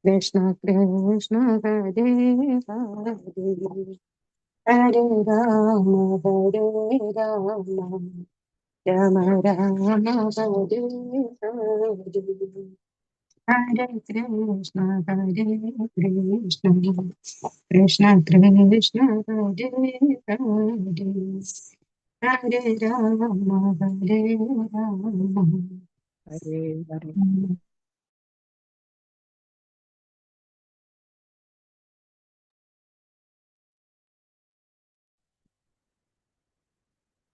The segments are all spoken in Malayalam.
कृष्ण कृष्ण हरे हरे हरे राम राम राम हरे हरे हरे कृष्ण कृष्ण कृष्ण हरे हरे हरे राम हरे हरे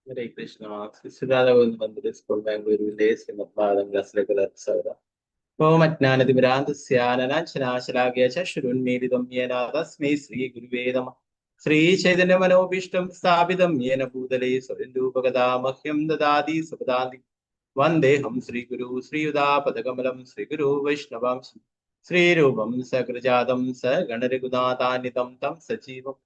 हरे कृष्ण सच्चिदानंद मंदिर स्कूल बेंगलुरु श्रीमद्भागवतं रसलेखन ओम अज्ञानतिमिरान्धस्य ज्ञानाञ्जनाशलाकया चक्षुरुन्मीलितं येन तस्मै श्रीगुरुवे नमः। श्रीचैतन्यमनोभीष्टं स्थापितं येन भूतले स्वयं रूपकदा मह्यं ददाति सुपदान्ति वन्देऽहं श्रीगुरु श्रीयुतापदकमलं श्रीगुरु वैष्णवं श्रीरूपं सकृजातं सगणरघुनाथान्वितं तं सजीवं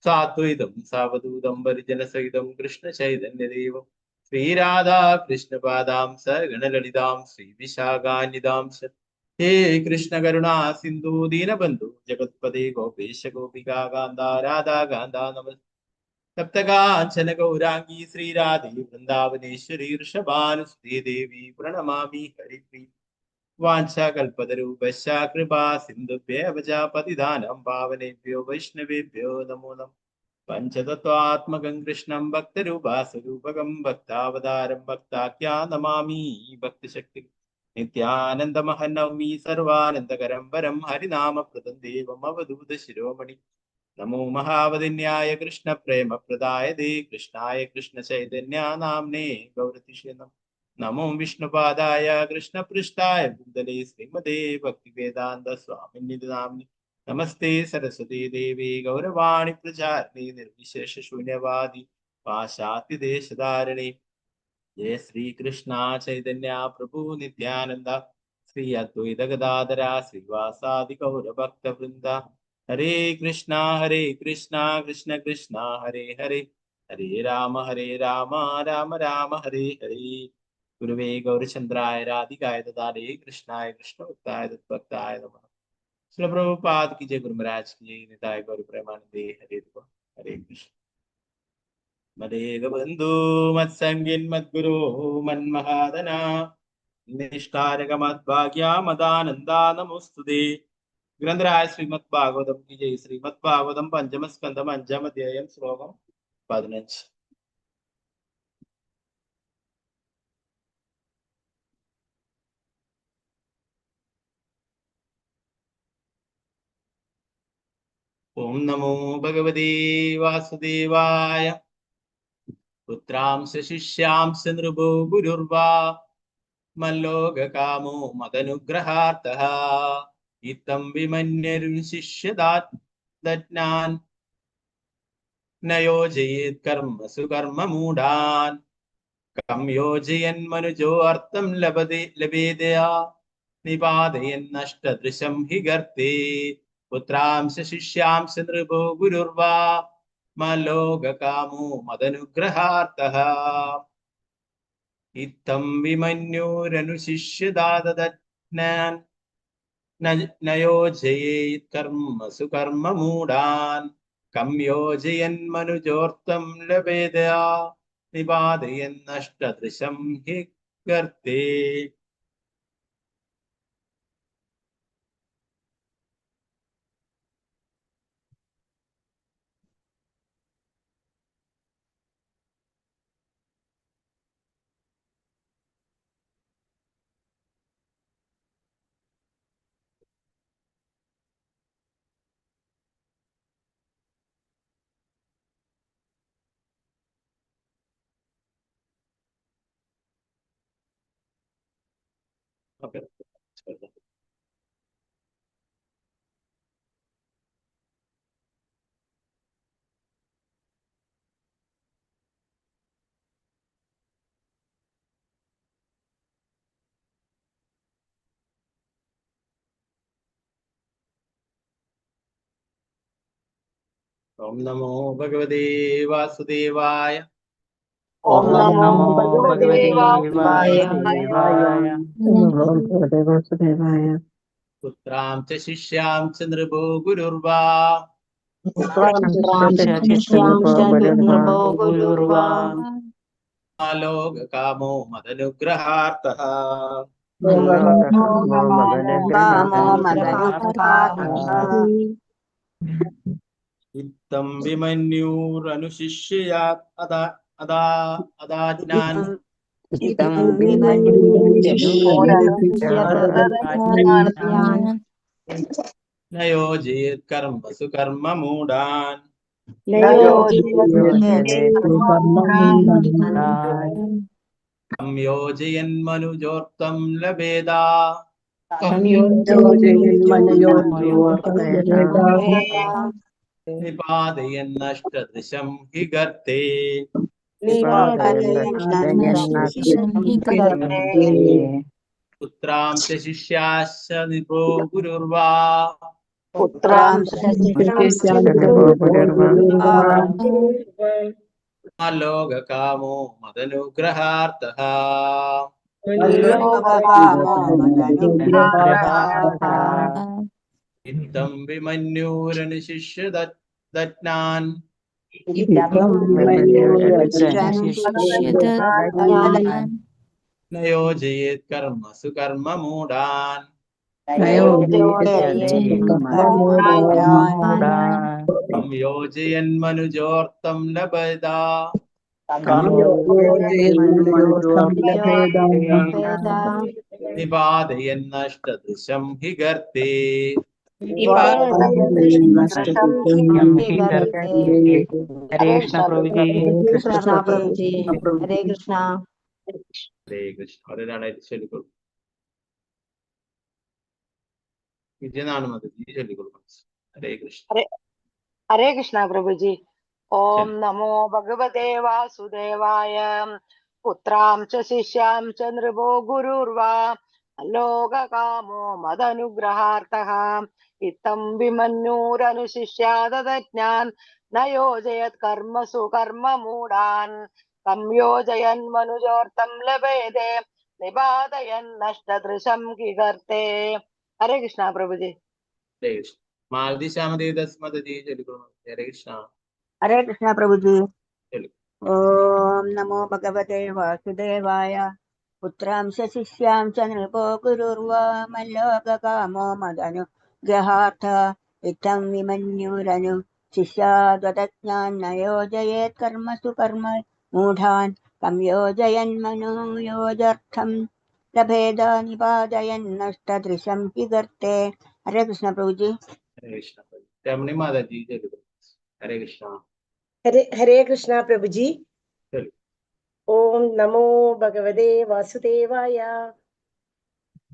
साद्वैतं सावधूतं परिजनसहितं कृष्णचैतन्यदेवं श्रीराधा कृष्णपादां सगणललितां श्रीविशाखान्वितां हे कृष्ण करुणा सिंधु दीनबंधु जगत्पते गोपेश गोपिका कांता राधा कांता नमस्ते सप्तकांचन गौरांगी श्रीराधे वृंदावनेश्वरी वृषभानुसुते देवी प्रणमामि हरिप्रिय वाञ्छाकल्पतरुभ्यश्च कृपा सिन्धुभ्यः च पतितानां पावनेभ्यो वैष्णवेभ्यो नमो नमः। पञ्चतत्त्वात्मकं कृष्णं भक्तरूपासरूपकं भक्तावतारं भक्ताख्या नमामि भक्तशक्ति नित्यानन्दमहं सर्वानन्दकरं परं हरिनामप्रदं देवम् अवधूतशिरोमणि नमो महावदिन्याय कृष्णप्रेमप्रदाय दे कृष्णाय कृष्णचैतन्या नाम्ने गौरतिषे नमो विष्णुपादाय कृष्णपृष्ठाय भूतले श्रीमते भक्तिवेदान्त स्वामिनि नाम्नि नमस्ते सरस्वती देवी गौरवाणी प्रचारिणी निर्विशेष शून्यवादी पाशाति देशधारिणी जय श्री कृष्णा चैतन्य प्रभु नित्यानंद श्री अद्वैत गदाधरा श्रीवासादि गौर भक्त वृंदा हरे कृष्णा कृष्ण कृष्णा हरे हरे हरे राम राम राम हरे हरे गुरुवे गौरचंद्राय राधिकाय ददारे कृष्णाय कृष्ण भक्ताय तत्भक्ताय नमः। श्री प्रभुपाद की जय, गुरु महाराज की जय, निताय गौर प्रेमानंदे हरे कृष्ण। मदेव बंधु मत्संगिन मद्गुरु मन्महादना निष्कारक मद्भाग्या मदानंदा नमोस्तुते। ग्रंथराज श्रीमद् भागवतम की जय। श्रीमद् भागवतम पंचम स्कंदम अंजम अध्यायम श्लोकम 15। ओम नमो भगवते वासुदेवाय पुत्रांश शिष्यांश नृभो गुरुर्वा मल्लोककामो मदनुग्रहार्थः इत्थं विमन्यर्शिष्यदात्तज्ञान् न योजयेत् कर्मसु कर्ममूढान् कं योजयन्मनुजोऽर्थं लभेदया निपातयन्नष्टदृशं हि गर्ते पुत्रांश शिष्यांश नृभो गुरुर्वा मल्लोककामो मदनुग्रहार्थः इत्थं विमन्युरनुशिष्यदाददज्ञान् न योजयेत् कर्मसु कर्ममूढान् कं योजयन्मनुजोऽर्थं लभेदया निपातयन्नष्टदृशं हि गर्ते। ओम नमो भगवते वासुदेवाय ओम ओम नमो नमो भगवते भगवते वासुदेवाय। वासुदेवाय भगवते वासुदेवाय पुत्रां च शिष्यां च नृपो गुरुर्वा लोककामो मदनुग्रहार्थः इत्थं विमन्युरनुशिष्यात् अदाज्ञान् न योजयेत् कर्मसु कर्ममूढान् तं योजयन्मनुजोक्तं लभेदा निपातयन्नष्टदृशं हि गर्ते पुत्रां च शिष्याश्च निपो गुरुर्वा लोककामो मदनुग्रहार्थः इत्थं विमन्युरनुशिष्यदज्ञान् न योजयेत् कर्मसु कर्ममूढान् तं योजयन्मनुजोक्तं लभेदा निपातयन्नष्टदृशं हि गर्ते हरे कृष्ण प्रभु जी। हरे कृष्ण। हरे कृष्ण ഒരാളായിട്ട് ചൊല്ലിക്കൊള്ളു വിജയനാണുമതി ചൊല്ലിക്കൊള്ളു ഹരേ കൃഷ്ണ हरे कृष्ण प्रभु जी। ओम नमो भगवते वासुदेवाय। पुत्रां च शिष्यां च नृपो गुरुर्वा लोककामो मदनुग्रहार्थः इत्थं विमन्युरनुशिष्यादज्ञान् न योजयत् कर्मसु कर्ममूढान् तं योजयन् मनुजोक्तं लभेदे निबाधयन्नष्टदृशं किगर्ते। हरे कृष्ण प्रभु जी। हरे कृष्ण मालती श्यामदेव दस्मदती चलिക്കൊള്ളു हरे कृष्ण। हरे कृष्ण प्रभु जी। चलो ओम नमो भगवते वासुदेवाय। पुत्रां च शिष्यां च नृपो गुरुर्वा मल्लोककामो मदनुग्रहार्थ इत्थं विमन्युरनु शिष्याद्वदज्ञान् न योजयेत् कर्मसु कर्म मूढान् तं योजयन्मनो योजर्थं लभेदा निपातयन्नष्टदृशं हि गर्ते। हरे कृष्ण प्रभु जी। हरे कृष्ण रमणी माता जी चलिക്കൊള്ളു हरे कृष्ण। हरे कृष्ण प्रभु जी। चलो ओम नमो भगवते वासुदेवाय।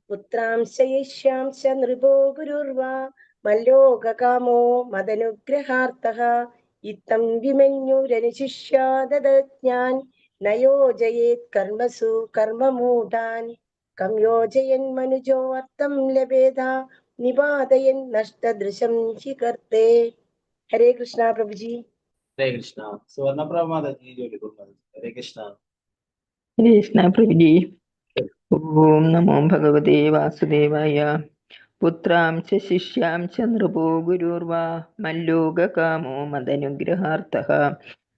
पुत्रां च यिष्यां च नृपो गुरुर्वा मल्लोककामो मदनुग्रहार्थः इत्थं विमन्युरनुशिष्यादज्ञान् न योजयेत् कर्मसु कर्ममूढान् कं योजयन्मनुजोऽर्थं लभेदा निपातयन्नष्टदृशं हि कर्ते। हरे कृष्ण प्रभु जी। हरे कृष्ण सुवर्णप्रभा माता जी चलिക്കൊള്ളു हरे कृष्ण। हरे कृष्ण प्रभु जी। ओम नमो भगवते वासुदेवाय। पुत्रां च शिष्यां च नृपो गुरुर्वा मल्लोककामो मदनुग्रहार्थः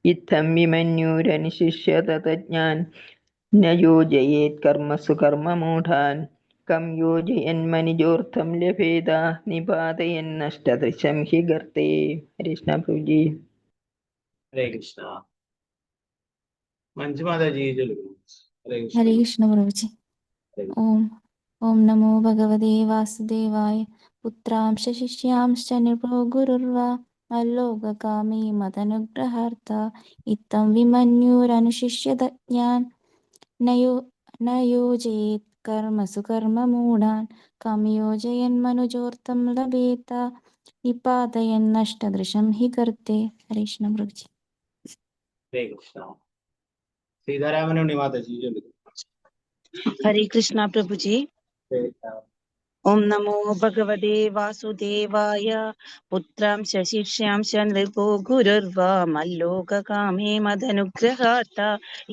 इत्थं विमन्युरनुशिष्यतज्ञान् न योजयेत् कर्मसु कर्ममूढान् कं योजयन्मनुजोऽर्थं लभेदा निपातयन्नष्टदृशं हि गर्ते। हरे कृष्ण प्रभु जी। हरे कृष्ण मंजू माता जी चलिക്കൊള്ളു हरे कृष्ण। हरे कृष्ण प्रभु जी। ओम ओम नमो भगवते वासुदेवाय। पुत्रांश शिष्यांश्च नृपो गुरुर्वा मल्लोककामी मदनुग्रहार्थ इत्थं विमन्युरनुशिष्यतज्ञान् न योजयेत् कर्मसु कर्ममूढान् कं योजयन्मनुजोऽर्थं लभेत निपातयन्नष्टदृशं हि कर्ते। हरे कृष्ण प्रभु जी। हरे कृष्ण सीतारामनुनि माता जी चलिക്കൊള്ളു हरे कृष्ण प्रभु जी। हरे कृष्ण। ओम नमो भगवते वासुदेवाय। पुत्रां च शिष्यां च नृपो गुरुर्वा मल्लोककामे मदनुग्रहार्थ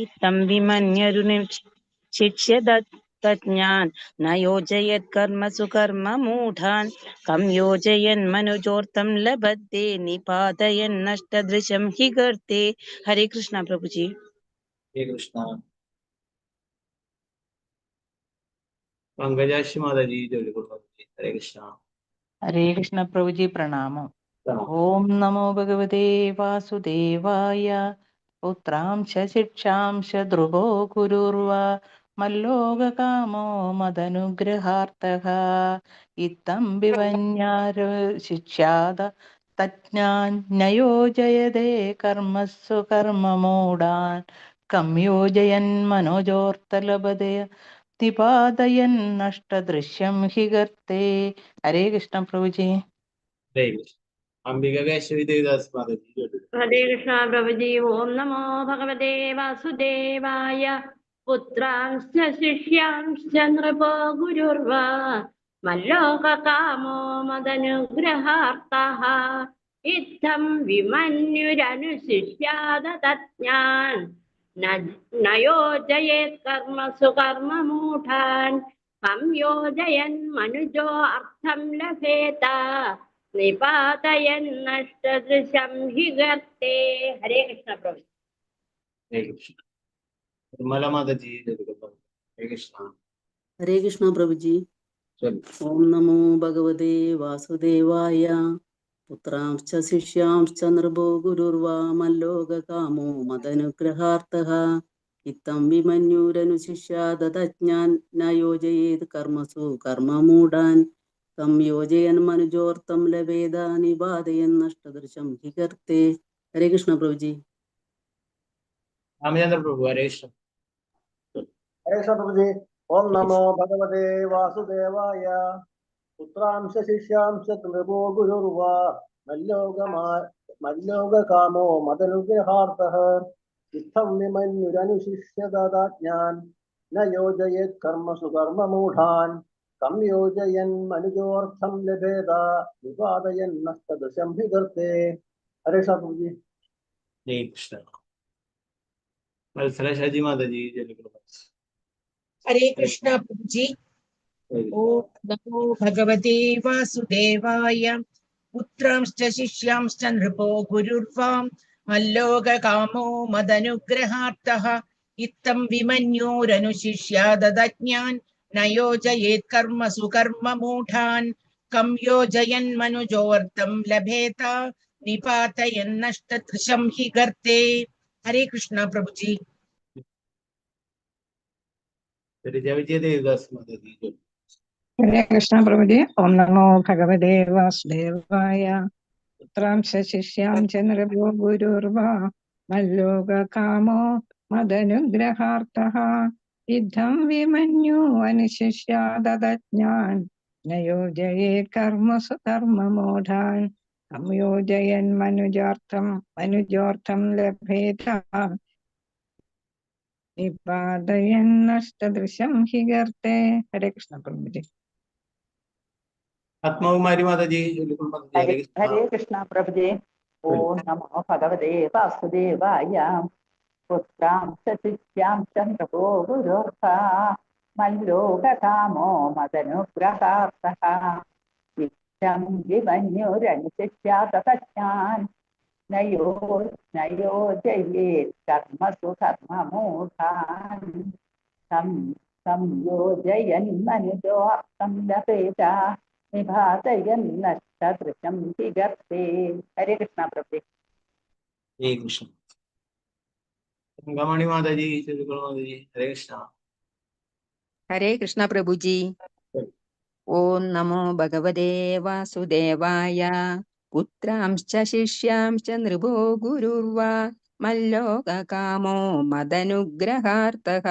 इत्थं विमन्युरनुशिष्यदज्ञान् തജ്ഞാൻ ന യോജയത് കർമ്മസു കർമ്മമൂഢാൻ കം യോജയൻ മനുജോർത്തം ലഭത്തെ നിപാതയൻ നഷ്ടദൃശം ഹി ഗർത്തെ. ഹരേ കൃഷ്ണ പ്രഭുജി. ഹരേ കൃഷ്ണ. पंकजाक्षी माता जी चलिए हरे कृष्णा. हरे कृष्ण प्रभु जी प्रणाम. ओम नमो भगवते वासुदेवाय. पुत्रांश शिक्षांश ध्रुवो गुरुर्वा मल्लोककामो मदनुग्रहार्थः इत्थं विवन्यार शिक्षाद तज्ञान न योजयते कर्मसु कर्ममूढान् कं योजयन् मनोजोऽर्थलभते तिपादयन् नष्टदृश्यं हि गर्ते. हरे कृष्ण प्रभु जी. हरे कृष्ण. अंबिका कैश्वरी देवदास माता जी चलिए. हरे कृष्णा प्रभु जी. ओम नमो भगवते वासुदेवाय. पुत्रांश्च शिष्यांश्च नृपो गुरुर्वा मल्लोककामो मदनुग्रहार्थः इत्थं विमन्युरनुशिष्याद तज्ञान् न योजयेत् कर्मसु कर्ममूढान् कं योजयन् मनुजो अर्थं लभेत निपातयन् नष्टदृशं हि गर्ते. हरे कृष्ण प्रभु. हरे कृष्ण. निर्मला माता जी चलिए. हरे कृष्णा. हरे कृष्ण प्रभु जी. चलिए. ओम नमो भगवते वासुदेवाय. पुत्रांश्च शिष्यांश्च नृपो गुरुर्वा मल्लोककामो मदनुग्रहार्थः इत्थं विमन्युरनुशिष्याद तज्ञान् न योजयेत् कर्मसु कर्ममूढान् कं योजयन् मनुजोऽर्थं लभेत निपातयन् नष्टदृशं हि गर्ते. हरे कृष्ण प्रभु जी. रामचंद्र प्रभु. हरे कृष्ण. हरे कृष्ण प्रभु जी. ओम नमो भगवते वासुदेवाय. पुत्रांश शिष्यांश नृपो गुरुर्वा मल्लोककामो मदनुग्रहार्थः इत्थं विमन्युरनुशिष्यत तज्ञान् न योजयेत् कर्मसु कर्ममूढान् कं योजयन् मनुजोऽर्थं लभेत निपातयन् नष्टदृशं हि गर्ते. हरे कृष्ण प्रभु जी. हरे कृष्ण. वत्सला जी माता जी चलिए. हरे कृष्णा प्रभु जी. ओम नमो भगवते वासुदेवाय. पुत्रांश्च शिष्यांश्च नृपो गुरुर्वा मल्लोककामो मदनुग्रहार्थः इत्थं विमन्युरनुशिष्याद तज्ञान् न योजयेत् कर्मसु कर्ममूढान् कं योजयन् मनुजोऽर्थं लभेत निपातयन् नष्टदृशं हि गर्ते. हरे कृष्णा प्रभु जी. विजय देवदास माता जी चलिए. हरे कृष्ण प्रभु जी. ओम नमो भगवते वासुदेवाय. पुत्रांश शिष्यांश नृपो गुरुर्वा मल्लोककामो मदनुग्रहार्थः इत्थं विमन्यु अनुशिष्याद तज्ञान् न योजयेत् कर्मसु कर्ममूढान् कं योजयन् मनुजोऽर्थं लभेत निपातयन् नष्टदृशं हि गर्ते. हरे कृष्ण प्रभु जी. आत्मा माता जी चलिए. हरे कृष्ण प्रभु जी. ओम नमो भगवते वासुदेवाय. पुत्रांश शिष्यांश नृपो गुरुर्वा मल्लोककामो मदनुग्रहार्थः इत्थं विमन्युरनुशिष्याद तज्ञान् न योजयेत् कर्मसु कर्ममूढान् कं योजयन् मनुजोऽर्थं लभेत निपातयन् नष्टदृशं हि गर्ते. हरे कृष्ण प्रभु. हरे कृष्ण. गंगामणि माता जी चलिए. माता जी हरे कृष्णा. हरे कृष्ण प्रभु जी. ओम नमो भगवते वासुदेवाय. पुत्रांश्च शिष्यांश्च नृपो गुरुर्वा मल्लोककामो मदनुग्रहार्थः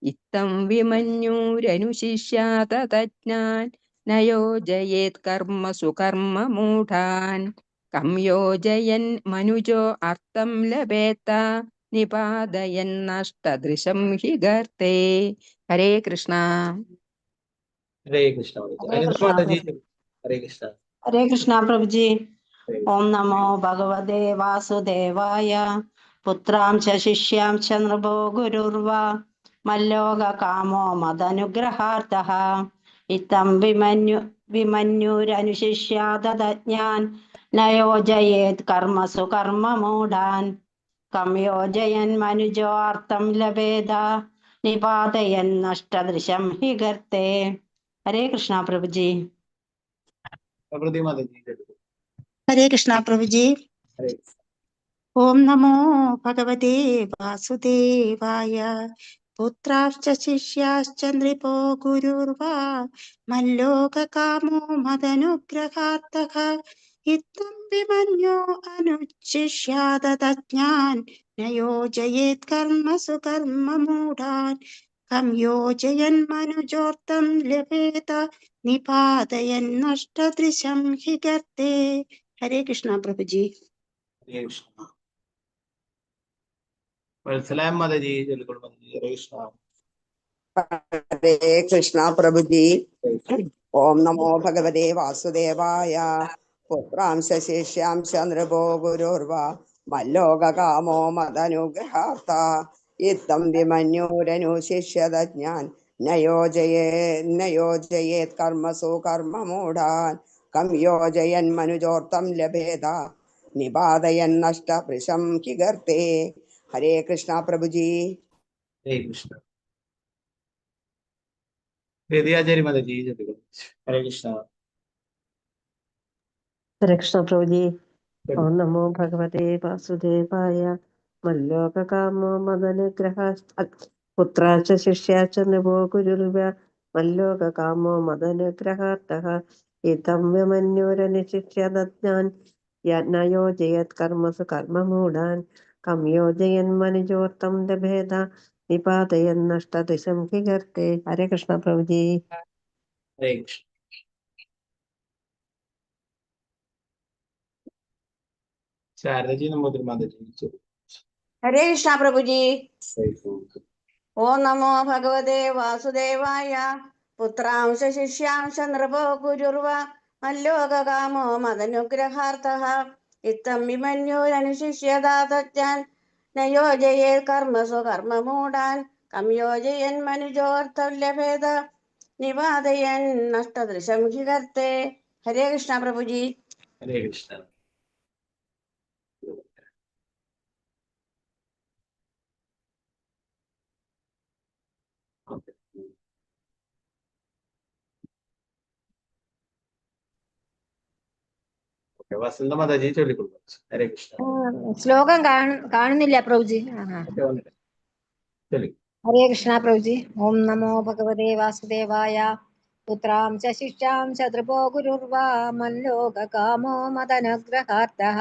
इत्थं विमन्युरनुशिष्यात तज्ञान् न योजयेत् कर्मसु कर्ममूढान् कं योजयन् मनुजो अर्थं लभेत निपातयन् नष्टदृशं हि गर्ते. हरे कृष्ण. हरे कृष्ण. माता जी. हरे कृष्ण. हरे कृष्णा प्रभु जी. ओम नमो भगवते वासुदेवाय. पुत्रांश शिष्यांश नृपो गुरुर्वा മല്ലോകകാമോ മദനുഗ്രഹാർത്ഥഃ ഇത്തം വിമന്യുരനുശിഷ്യാദജ്ഞാൻ നയോജയേത് കർമ്മസു കർമ്മമൂഢാൻ കം യോജയൻ മനുജോർത്ഥം ലഭേത നിപാതയൻ നഷ്ടദൃശം ഹി ഗർത്തേ. ഹരേ കൃഷ്ണ പ്രഭുജി. ഹരേ കൃഷ്ണ പ്രഭുജി. ഓം നമോ ഭഗവതേ വാസുദേവായ. പുത്രാശ്ച ശിഷ്യാശ്ച നൃപോ ഗുരുർവാ മല്ലോകകാമോ മദനുഗ്രഹാർത്ഥഃ ഇത്തം വിമന്യോ അനുശിഷ്യാദജ്ഞാൻ നയോജയേത് കർമ്മസു കർമ്മമൂഢാൻ കം യോജയൻ മനുജോർത്ഥം ലഭേത നിപാതയൻ നഷ്ടദൃശം ഹി ഗർത്തേ. ഹരേ കൃഷ്ണ പ്രഭുജി. ഹരേ കൃഷ്ണ പ്രഭുജി. ഓം നമോ ഭഗവതേ വാസുദേവായ. പുത്രാംശ ശിഷ്യാംശ നൃപോ ഗുരുർവാ മല്ലോകകാമോ മദനുഗ്രഹാർത്ഥ ഇത്തം വിമന്യൂരനുശിഷ്യതജ്ഞാൻ നയോജയേത് കർമ്മസു കർമ്മമൂഢാൻ കം യോജയൻ മനുജോർത്ഥം ലഭേത നിപാതയൻ നഷ്ടവൃശം ഹി ഗർത്തേ. ഹരേ കൃഷ്ണ പ്രഭുജി. ഹരേ കൃഷ്ണ. വേദിയാചാര്യ മാതാജി. ഹരേ കൃഷ്ണ. ഹരേ കൃഷ്ണ പ്രഭുജി. ഓം നമോ ഭഗവതേ വാസുദേവായ. മല്ലോകകാമോ മദനുഗ്രഹ പുത്രാശ്ച ശിഷ്യാശ്ച നൃപോ ഗുരുർവ മല്ലോകകാമോ മദനുഗ്രഹാർത്ഥഃ ഇതം വിമന്യുരനുശിഷ്യതജ്ഞാൻ നയോജയത് കർമ്മസു കർമ്മമൂഢാൻ കം യോജയൻ മനുജോർത്ഥം ലഭേത നിപാതയൻ നഷ്ടദിശം ഹി ഗർത്തേ. ഹരേ കൃഷ്ണ പ്രഭുജി. ഹരേ കൃഷ്ണ. ശാരദജി നമ്പൂതിരി മാതാജി. ഹരേ കൃഷ്ണ പ്രഭുജി. ഓം നമോ ഭഗവതേ വാസുദേവായ. പുത്രാംശ ശിഷ്യാംശ നൃപോ ഗുരുർവ മല്ലോകകാമോ മദനുഗ്രഹാർത്ഥഃ ഇത്തം വിമന്യുരനുശിഷ്യതാതജ്ഞാൻ നയോജയേത് കർമ്മസു കർമ്മമൂഢാൻ കം യോജയൻ മനുജോർത്ഥം ലഭേത നിപാതയൻ നഷ്ടദൃശം ഹി ഗർത്തേ. ഹരേ കൃഷ്ണ പ്രഭുജി. ഹരേ കൃഷ്ണ. വസന്ത മാതാജി ചൊല്ലിക്കൊള്ളു. ഹരേ കൃഷ്ണ. ശ്ലോകം കാണുന്നില്ല പ്രഭുജി. ഹരേ കൃഷ്ണ പ്രഭുജി. ഓം നമോ ഭഗവതേ വാസുദേവായ. പുത്രാം ച ശിഷ്യാം ച നൃപോ ഗുരുർവാ മല്ലോകകാമോ മദനുഗ്രഹാർത്ഥഃ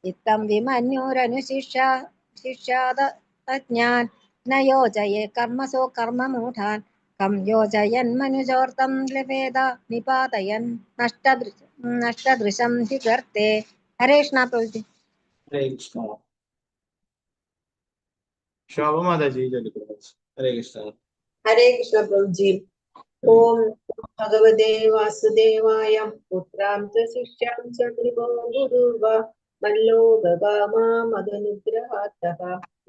ഇത്തം വിമന്യുരനുശിഷ്യാദജ്ഞാൻ നയോജയേ കർമ്മസു കർമ്മമൂഢാൻ കം യോജയൻ മനുജോർത്ഥം ലഭേത നിപാതയൻ നഷ്ടദൃശം ഹി ഗർത്തേ. ഹരേ കൃഷ്ണ പ്രഭുജി. ഹരേ കൃഷ്ണ. ശോഭ മാതാജി ചൊല്ലിക്കൊള്ളു. ഹരേ കൃഷ്ണ. ഹരേ കൃഷ്ണ പ്രഭുജി. ഓം ഭഗവതേ വാസുദേവായ. പുത്രാം ച ശിഷ്യാം ച നൃപോ ഗുരുർവാ മല്ലോകകാമാ മദനുഗ്രഹാർത്ഥഃ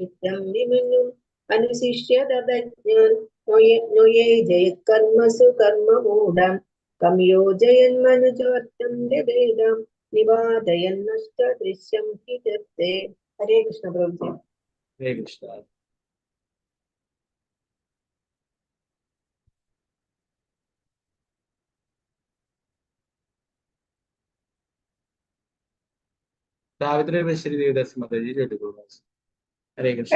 ഇത്തം വിമന്യും അനുശിഷ്യതജ്ഞാൻ നയോജയേത് കർമ്മസു കർമ്മമൂഢാൻ കം യോജയൻ മനുജോർത്ഥം ലഭേത നിപാതയൻ നഷ്ടദൃശം ഹി ഗർത്തേ. ഹരേ കൃഷ്ണ പ്രഭുജി. ഹരേ കൃഷ്ണ. സാവിത്രി ബശ്രീ ദേവദാസി മാതാജി ചൊല്ലിക്കൊള്ളു. ഹരേ കൃഷ്ണ.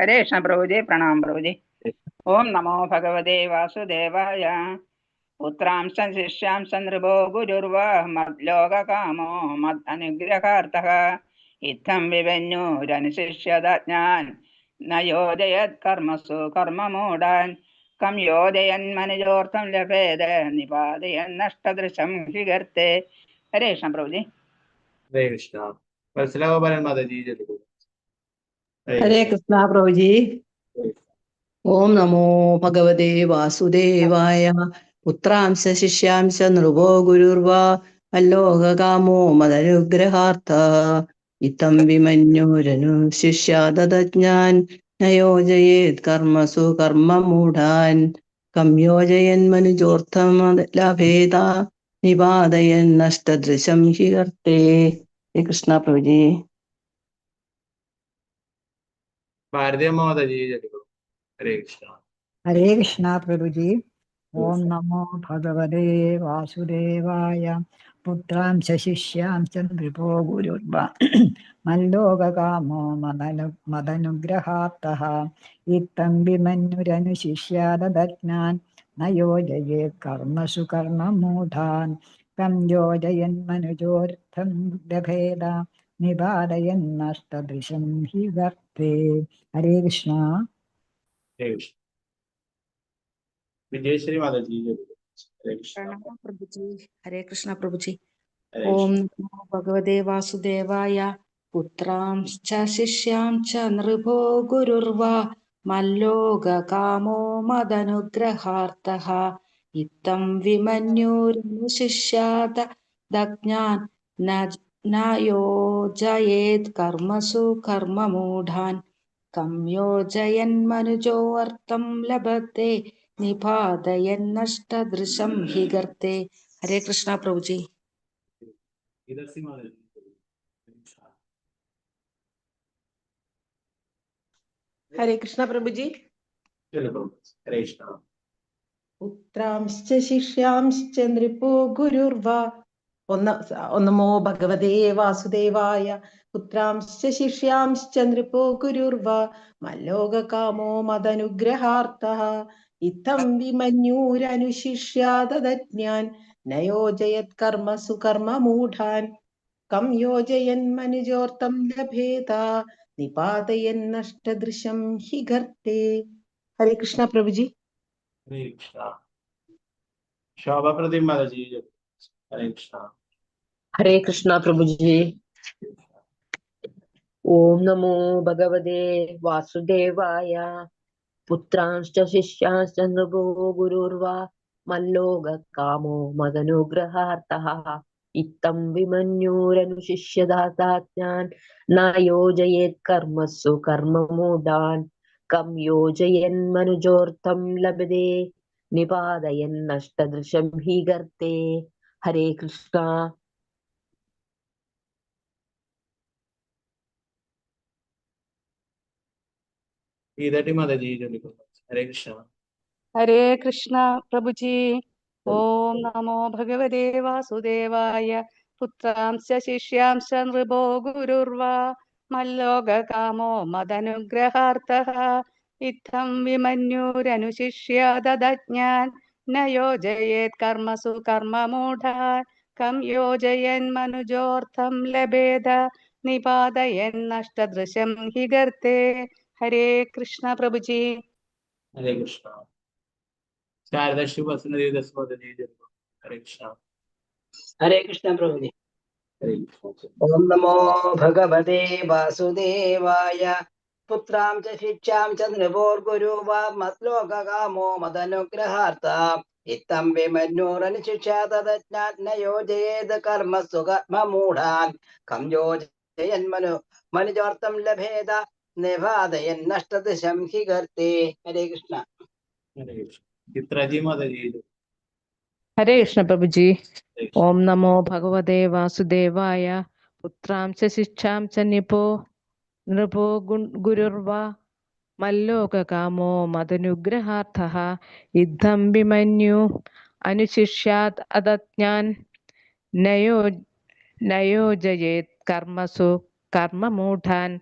ഹരേ കൃഷ്ണ പ്രഭുജി. പ്രണാം പ്രഭുജി. ഓം നമോ ഭഗവതേ വാസുദേവായ. പുത്രാംശ ശിഷ്യാംശ നൃപോ ഗുരുർവാ മല്ലോകകാമോ മദനുഗ്രഹാർത്ഥഃ ഇത്തം വിമന്യുരനുശിഷ്യതജ്ഞാൻ നയോജയത് കർമ്മസു കർമ്മമൂഢാൻ കം യോജയൻ മനുജോർത്ഥം ലഭേത നിപാതയൻ നഷ്ടദൃശം ഹി ഗർത്തേ. ഹരേ കൃഷ്ണ പ്രഭുജി. ഹരേ കൃഷ്ണ. വത്സലഗോപാലൻ മാതാജി ചൊല്ലിക്കൊള്ളു. ഹരേ കൃഷ്ണ പ്രഭുജി. ഓം നമോ ഭഗവതേ വാസുദേവായ. പുത്രാംശ ശിഷ്യാംശ നൃപോ ഗുരുർവാ മല്ലോകകാമോ മദനുഗ്രഹാർത്ഥഃ ഇത്തം വിമന്യുരനുശിഷ്യാദജ്ഞാൻ न योजयेत् कर्मसु कर्ममूढान् कं योजयन्मनुजोऽर्थमलभेद निपातयन्नष्टदृशं हि कर्ते. हे कृष्ण प्रभु जी. ഭാരതീയ മാതാജി ചൊല്ലിക്കോളൂ. ഹരേ കൃഷ്ണ. ഹരേ കൃഷ്ണ പ്രഭുജി. ഓം നമോ ഭഗവതേ വാസുദേവായ. പുത്രാംശ ശിഷ്യാംശ നൃപോ ഗുരുർവ മല്ലോകകാമോ മദനുഗ്രഹാത്തഃ ഇത്തം വിമന്യുരനുശിഷ്യാദജ്ഞാൻ ന യോജയേത് കർമ്മസു കർമ്മമൂഢാൻ കം യോജയന്മനുജോർത്ഥം ലഭേദ നിപാതയന്നഷ്ടദൃശം ഹി വർത്തേ. ഹരേ കൃഷ്ണ. ഹരേ കൃഷ്ണ. വിജയശ്രീ മാതാജി ചൊല്ലിക്കോളൂ. ഹരേ കൃഷ്ണ. പ്രണാമം പ്രഭുജി. ഹരേ കൃഷ്ണ പ്രഭുജി. ഹരേ ഓം കൃഷ്ണ. നമോ ഭഗവതേ വാസുദേവായ. പുത്രാംശ്ച ശിഷ്യാംച നൃപോ ഗുരുർവാ മല്ലോകകാമോ മദനുഗ്രഹാർത്ഥഃ ഇത്തം വിമന്യുരനുശിഷ്യാത ദജ്ഞാൻ ന യോജയേത് കർമ്മസു കർമ്മമൂഢാൻ കം യോജയന്മനുജോ അർത്ഥം ലഭത്തെ നിപാതയന്നഷ്ടദൃശം ഹി ഗർത്തെ. ഹരേ കൃഷ്ണ പ്രഭുജി. ഗീതാശ്രീ മാതാജി ചൊല്ലിക്കോളൂ. ഹരേ കൃഷ്ണ പ്രഭുജി. ചൊല്ലിക്കോളൂ. ഹരേ കൃഷ്ണ. പുത്രാംശ്ച ശിഷ്യാംശ്ച നൃപോ ഗുരുർവാ. ഒന്നമോ ഭഗവതേ വാസുദേവായ. പുത്രാംശ്ച ശിഷ്യാംശ്ച നൃപോ ഗുരുർവാ മല്ലോകകാമോ മദനുഗ്രഹാർത്ഥഃ ഇത്തം വിമന്യുരനുശിഷ്യാദജ്ഞാൻ ന യോജയത് കർമ്മസു കർമ്മമൂഢാൻ കം യോജയന്മനുജോർത്ഥം ലഭേത നിപാതയന്നഷ്ടദൃശം ഹി ഗർത്തെ. ഹരേ കൃഷ്ണ പ്രഭുജി. ഹരേ കൃഷ്ണ. ശോഭ പ്രദീപ് മാതാജി ചൊല്ലിക്കോളൂ. ഹരേ കൃഷ്ണ. ഹരേ കൃഷ്ണ പ്രഭുജി. ഓം നമോ ഭഗവതേ വാസുദേവായ. പുത്രാംശ്ച ശിഷ്യാംശ്ച നൃപോ ഗുരുർവാ മല്ലോകകാമോ മദനുഗ്രഹാർത്ഥഃ ഇത്തം വിമന്യുരനുശിഷ്യദാതാജ്ഞാൻ ന യോജയേത് കർമ്മസു കർമ്മമൂഢാൻ കം യോജയന്മനുജോർത്ഥം ലഭതേ നിപാതയന്നഷ്ടദൃശം ഹി ഗർത്തെ. ഹരേ കൃഷ്ണ. ഗീതാട്ടി മാതാജി ചൊല്ലിക്കോളൂ. ഹരേ കൃഷ്ണ. ഹരേ കൃഷ്ണ പ്രഭുജി. ഓം നമോ ഭഗവതേ വാസുദേവായ. പുത്രാംശ ശിഷ്യാംശ നൃപോ ഗുരുർവാ മല്ലോകകാമോ മദനുഗ്രഹാർത്ഥഃ ഇത്തം വിമന്യുരനുശിഷ്യാദജ്ഞാൻ ന യോജയേത് കർമ്മസു കർമ്മമൂഢാൻ കം യോജയന്മനുജോർത്ഥം ലഭേത നിപാതയന്നഷ്ടദൃശം ഹി ഗർത്തെ. ഹരേ കൃഷ്ണ പ്രഭുജി. ഹരേ കൃഷ്ണ. ശാരദശ്രീ വസുനദി ദസ്മോദജി ചൊല്ലിക്കോളൂ. ഹരേ കൃഷ്ണ. ഹരേ കൃഷ്ണ പ്രഭുജി. ഹരേ കൃഷ്ണ. ഓം നമോ ഭഗവതേ വാസുദേവായ. പുത്രാംശ്ച ശിഷ്യാംശ്ച നൃപോർഗുരുർവാ മദ്ലോകകാമോ മദനുഗ്രഹാർത്ഥഃ ഇത്തം വിമന്യുരനുശിഷ്യാദജ്ഞാൻ ന യോജയേത് കർമ്മസു കർമ്മമൂഢാൻ കം യോജയന്മനുജോർത്ഥം ലഭേത നിപാതയന്നഷ്ടദൃശം ഹി ഗർത്തെ. ഹരേ കൃഷ്ണ. ഹരേ കൃഷ്ണ. ചിത്രജി മാതാജി ചൊല്ലിക്കോളൂ. ഹരേ കൃഷ്ണ പ്രഭുജി. ഓം നമോ ഭഗവതേ വാസുദേവായ. പുത്രാംശ ശിഷ്യാംശ നൃപോ ഗുരുർവാ മല്ലോകകാമോ മദനുഗ്രഹാർത്ഥഃ ഇദ്ധം വിമന്യു അനുശിഷ്യാത് അദജ്ഞാൻ നയോജയേത് കർമ്മസു കർമ്മമൂഢാൻ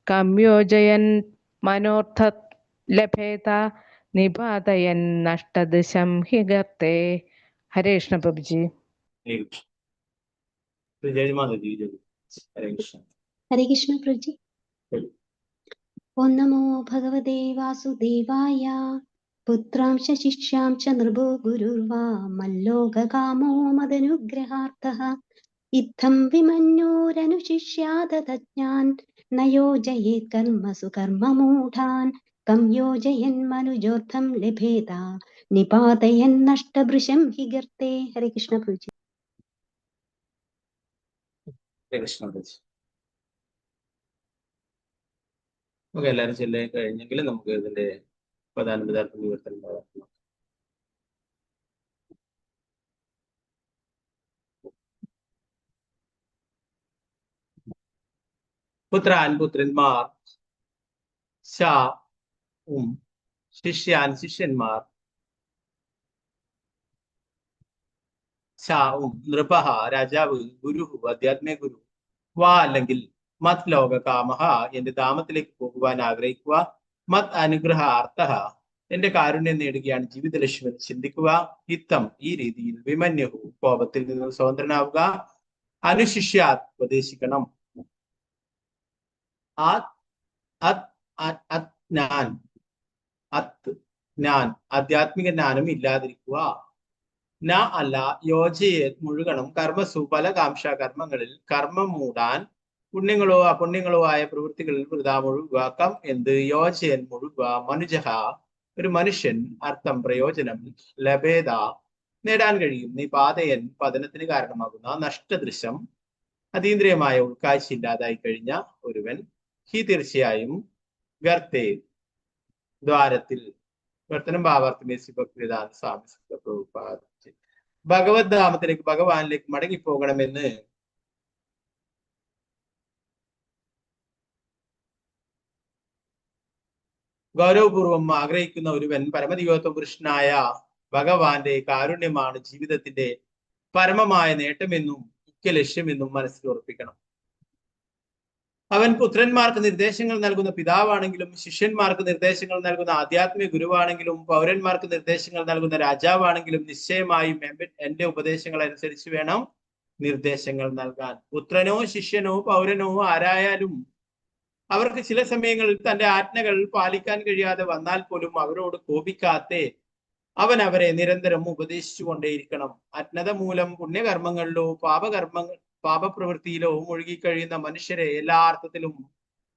കം യോജയൻ മനോർത്ഥ ലഭേത നിപാതയന്നഷ്ടദൃശം ഹി ഗർത്തെ. ഹരേ കൃഷ്ണ പ്രഭുജി. ഹരേ കൃഷ്ണ. വിജയ് മാതാജി ചൊല്ലിക്കോളൂ. ഹരേ കൃഷ്ണ. ഹരേ കൃഷ്ണ പ്രഭുജി. ഓം നമോ ഭഗവതേ വാസുദേവായ. പുത്രാംശ ശിഷ്യാംശ നൃപോ ഗുരുർവാ മല്ലോകകാമോ മദനുഗ്രഹാർത്ഥഃ ഇത്തം വിമന്യുരനുശിഷ്യാദജ്ഞാൻ ന യോജയേത് കർമ്മസു കർമ്മമൂഢാൻ കം യോജയന്മനുജോർത്ഥം ലഭേത നിപാതയന്നഷ്ടദൃശം ഹി ഗർത്തെ. ഹരേ കൃഷ്ണ പ്രഭുജി. ഹരേ കൃഷ്ണ. നമുക്ക് എല്ലാവരും ചെല്ലാൻ കഴിഞ്ഞെങ്കിൽ നമുക്ക് ഇതിന്റെ പ്രധാന പദാർത്ഥ വിവർത്തനം നടത്താം. പുത്രാൻ പുത്രന്മാർ, ശിഷ്യാൻ ശിഷ്യന്മാർ, നൃപഹ രാജാവ്, ഗുരു ആധ്യാത്മിക ഗുരു, അല്ലെങ്കിൽ മത് ലോക കാമഹ എന്റെ ധാമത്തിലേക്ക് പോകുവാൻ ആഗ്രഹിക്കുക, മത് അനുഗ്രഹാർത്ഥ എന്റെ കാരുണ്യം നേടുകയാണ് ജീവിത ലക്ഷ്യം ചിന്തിക്കുക, ഇത്തം ഈ രീതിയിൽ വിമന്യഹു കോപത്തിൽ നിന്ന് സ്വതന്ത്രനാവുക, അനുശിഷ്യാത് ഉപദേശിക്കണം, ഞാൻ ആധ്യാത്മിക ജ്ഞാനം ഇല്ലാതിരിക്കുക, അല്ല യോജയെ മുഴുകണം, കർമ്മസു പല കാംക്ഷ കർമ്മങ്ങളിൽ, കർമ്മം മൂടാൻ പുണ്യങ്ങളോ അപുണ്യങ്ങളോ ആയ പ്രവൃത്തികളിൽ വൃഥാ മുഴുകുക, എന്ത് യോജയൻ മുഴുകുക, മനുജഹ ഒരു മനുഷ്യൻ, അർത്ഥം പ്രയോജനം, ലഭേദ നേടാൻ കഴിയും, നിപാതയൻ പതനത്തിന് കാരണമാകുന്ന, നഷ്ടദൃശ്യം അതീന്ദ്രിയമായ ഉൾക്കാഴ്ച ഇല്ലാതായി കഴിഞ്ഞ ഒരുവൻ, ഹി തീർച്ചയായും, ഗർത്തേ ദ്വാരത്തിൽ, വർത്തനം ഭഗവത് ധാമത്തിലേക്ക് ഭഗവാനിലേക്ക് മടങ്ങിപ്പോകണമെന്ന് ഗൗരവപൂർവം ആഗ്രഹിക്കുന്ന ഒരുവൻ പരമദിവ്യോത്തമ പുരുഷനായ ഭഗവാന്റെ കാരുണ്യമാണ് ജീവിതത്തിന്റെ പരമമായ നേട്ടമെന്നും മുഖ്യ ലക്ഷ്യമെന്നും മനസ്സിൽ ഉറപ്പിക്കണം. അവൻ പുത്രന്മാർക്ക് നിർദ്ദേശങ്ങൾ നൽകുന്ന പിതാവാണെങ്കിലും, ശിഷ്യന്മാർക്ക് നിർദ്ദേശങ്ങൾ നൽകുന്ന ആധ്യാത്മിക ഗുരുവാണെങ്കിലും, പൗരന്മാർക്ക് നിർദ്ദേശങ്ങൾ നൽകുന്ന രാജാവാണെങ്കിലും നിശ്ചയമായും എന്റെ ഉപദേശങ്ങൾ അനുസരിച്ച് വേണം നിർദ്ദേശങ്ങൾ നൽകാൻ. പുത്രനോ ശിഷ്യനോ പൗരനോ ആരായാലും അവർക്ക് ചില സമയങ്ങളിൽ തന്റെ ആജ്ഞകൾ പാലിക്കാൻ കഴിയാതെ വന്നാൽ പോലും അവരോട് കോപിക്കാതെ അവൻ അവരെ നിരന്തരം ഉപദേശിച്ചു കൊണ്ടേയിരിക്കണം. അജ്ഞത മൂലം പുണ്യകർമ്മങ്ങളിലോ പാപപ്രവൃത്തിയിലോ മുഴുകിക്കഴിയുന്ന മനുഷ്യരെ എല്ലാ അർത്ഥത്തിലും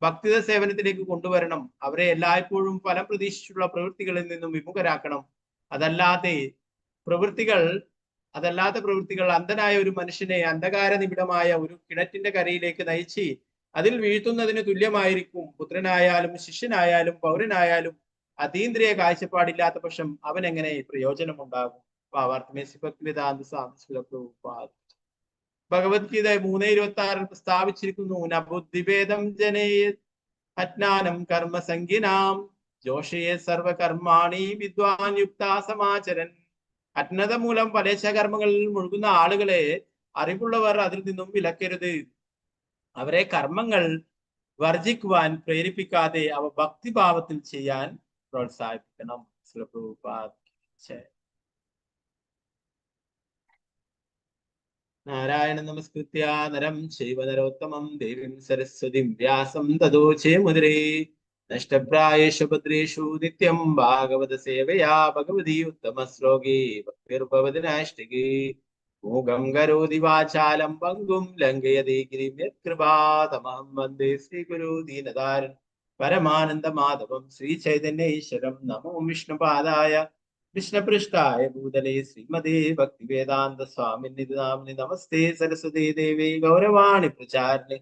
ഭക്തിത സേവനത്തിലേക്ക് കൊണ്ടുവരണം. അവരെ എല്ലായ്പ്പോഴും ഫലം പ്രതീക്ഷിച്ചുള്ള പ്രവൃത്തികളിൽ നിന്നും വിമുഖരാക്കണം. അതല്ലാത്ത പ്രവൃത്തികൾ അന്ധനായ ഒരു മനുഷ്യനെ അന്ധകാര നിബിഡമായ ഒരു കിണറ്റിന്റെ കരയിലേക്ക് നയിച്ച് അതിൽ വീഴ്ത്തുന്നതിന് തുല്യമായിരിക്കും. പുത്രനായാലും ശിഷ്യനായാലും പൗരനായാലും അതീന്ദ്രിയ കാഴ്ചപ്പാടില്ലാത്ത പക്ഷം അവൻ എങ്ങനെ പ്രയോജനമുണ്ടാകും? ഭഗവത്ഗീത 3:26 പ്രസ്താവിച്ചിരിക്കുന്നു, നബുദ്ധിഭേദം ജനയേത് അജ്ഞാനം കർമ്മസംഗിനാം ജോഷയെ സർവകർമാണി വിദ്വാൻ യുക്താ സമാചരൻ. അജ്ഞത മൂലം ഫലേച്ഛകർമ്മങ്ങളിൽ മുഴുകുന്ന ആളുകളെ അറിവുള്ളവർ അതിൽ നിന്നും വിലക്കരുത്. അവരെ കർമ്മങ്ങൾ വർജിക്കുവാൻ പ്രേരിപ്പിക്കാതെ അവ ഭക്തിഭാവത്തിൽ ചെയ്യാൻ പ്രോത്സാഹിപ്പിക്കണം. നാരായണ നമസ്കൃത്യ നരം ചൈവ നരോത്തമം ദേവീം സരസ്വതിം വ്യാസം തതോ ചേമുദ്രേ നഷ്ടപ്രായേഷു ഭദ്രേഷു നിത്യം ഭാഗവത സേവയാ ഭഗവതി ഉത്തമ ശ്ലോകേ ഭക്തിർഭവതി നാഷ്ടികേ. മൂകം കരോതി വാചാലം പങ്കും ലംഘയതേ ഗിരിം യത്കൃപാതമഹം വന്ദേ ശ്രീഗുരു ദീനതാരൻ പരമാനന്ദ മാധവം ശ്രീചൈതന്യ ഈശ്വരം. നമോ വിഷ്ണുപാദായ കൃഷ്ണപൃഷ്ഠായ ഭൂതലേ ശ്രീമതേ ഭക്തിവേദാന്ത സ്വാമിനി നാമിനി. നമസ്തേ സരസ്വതീ ദേവി ഗൗരവാണി പ്രചാരിണി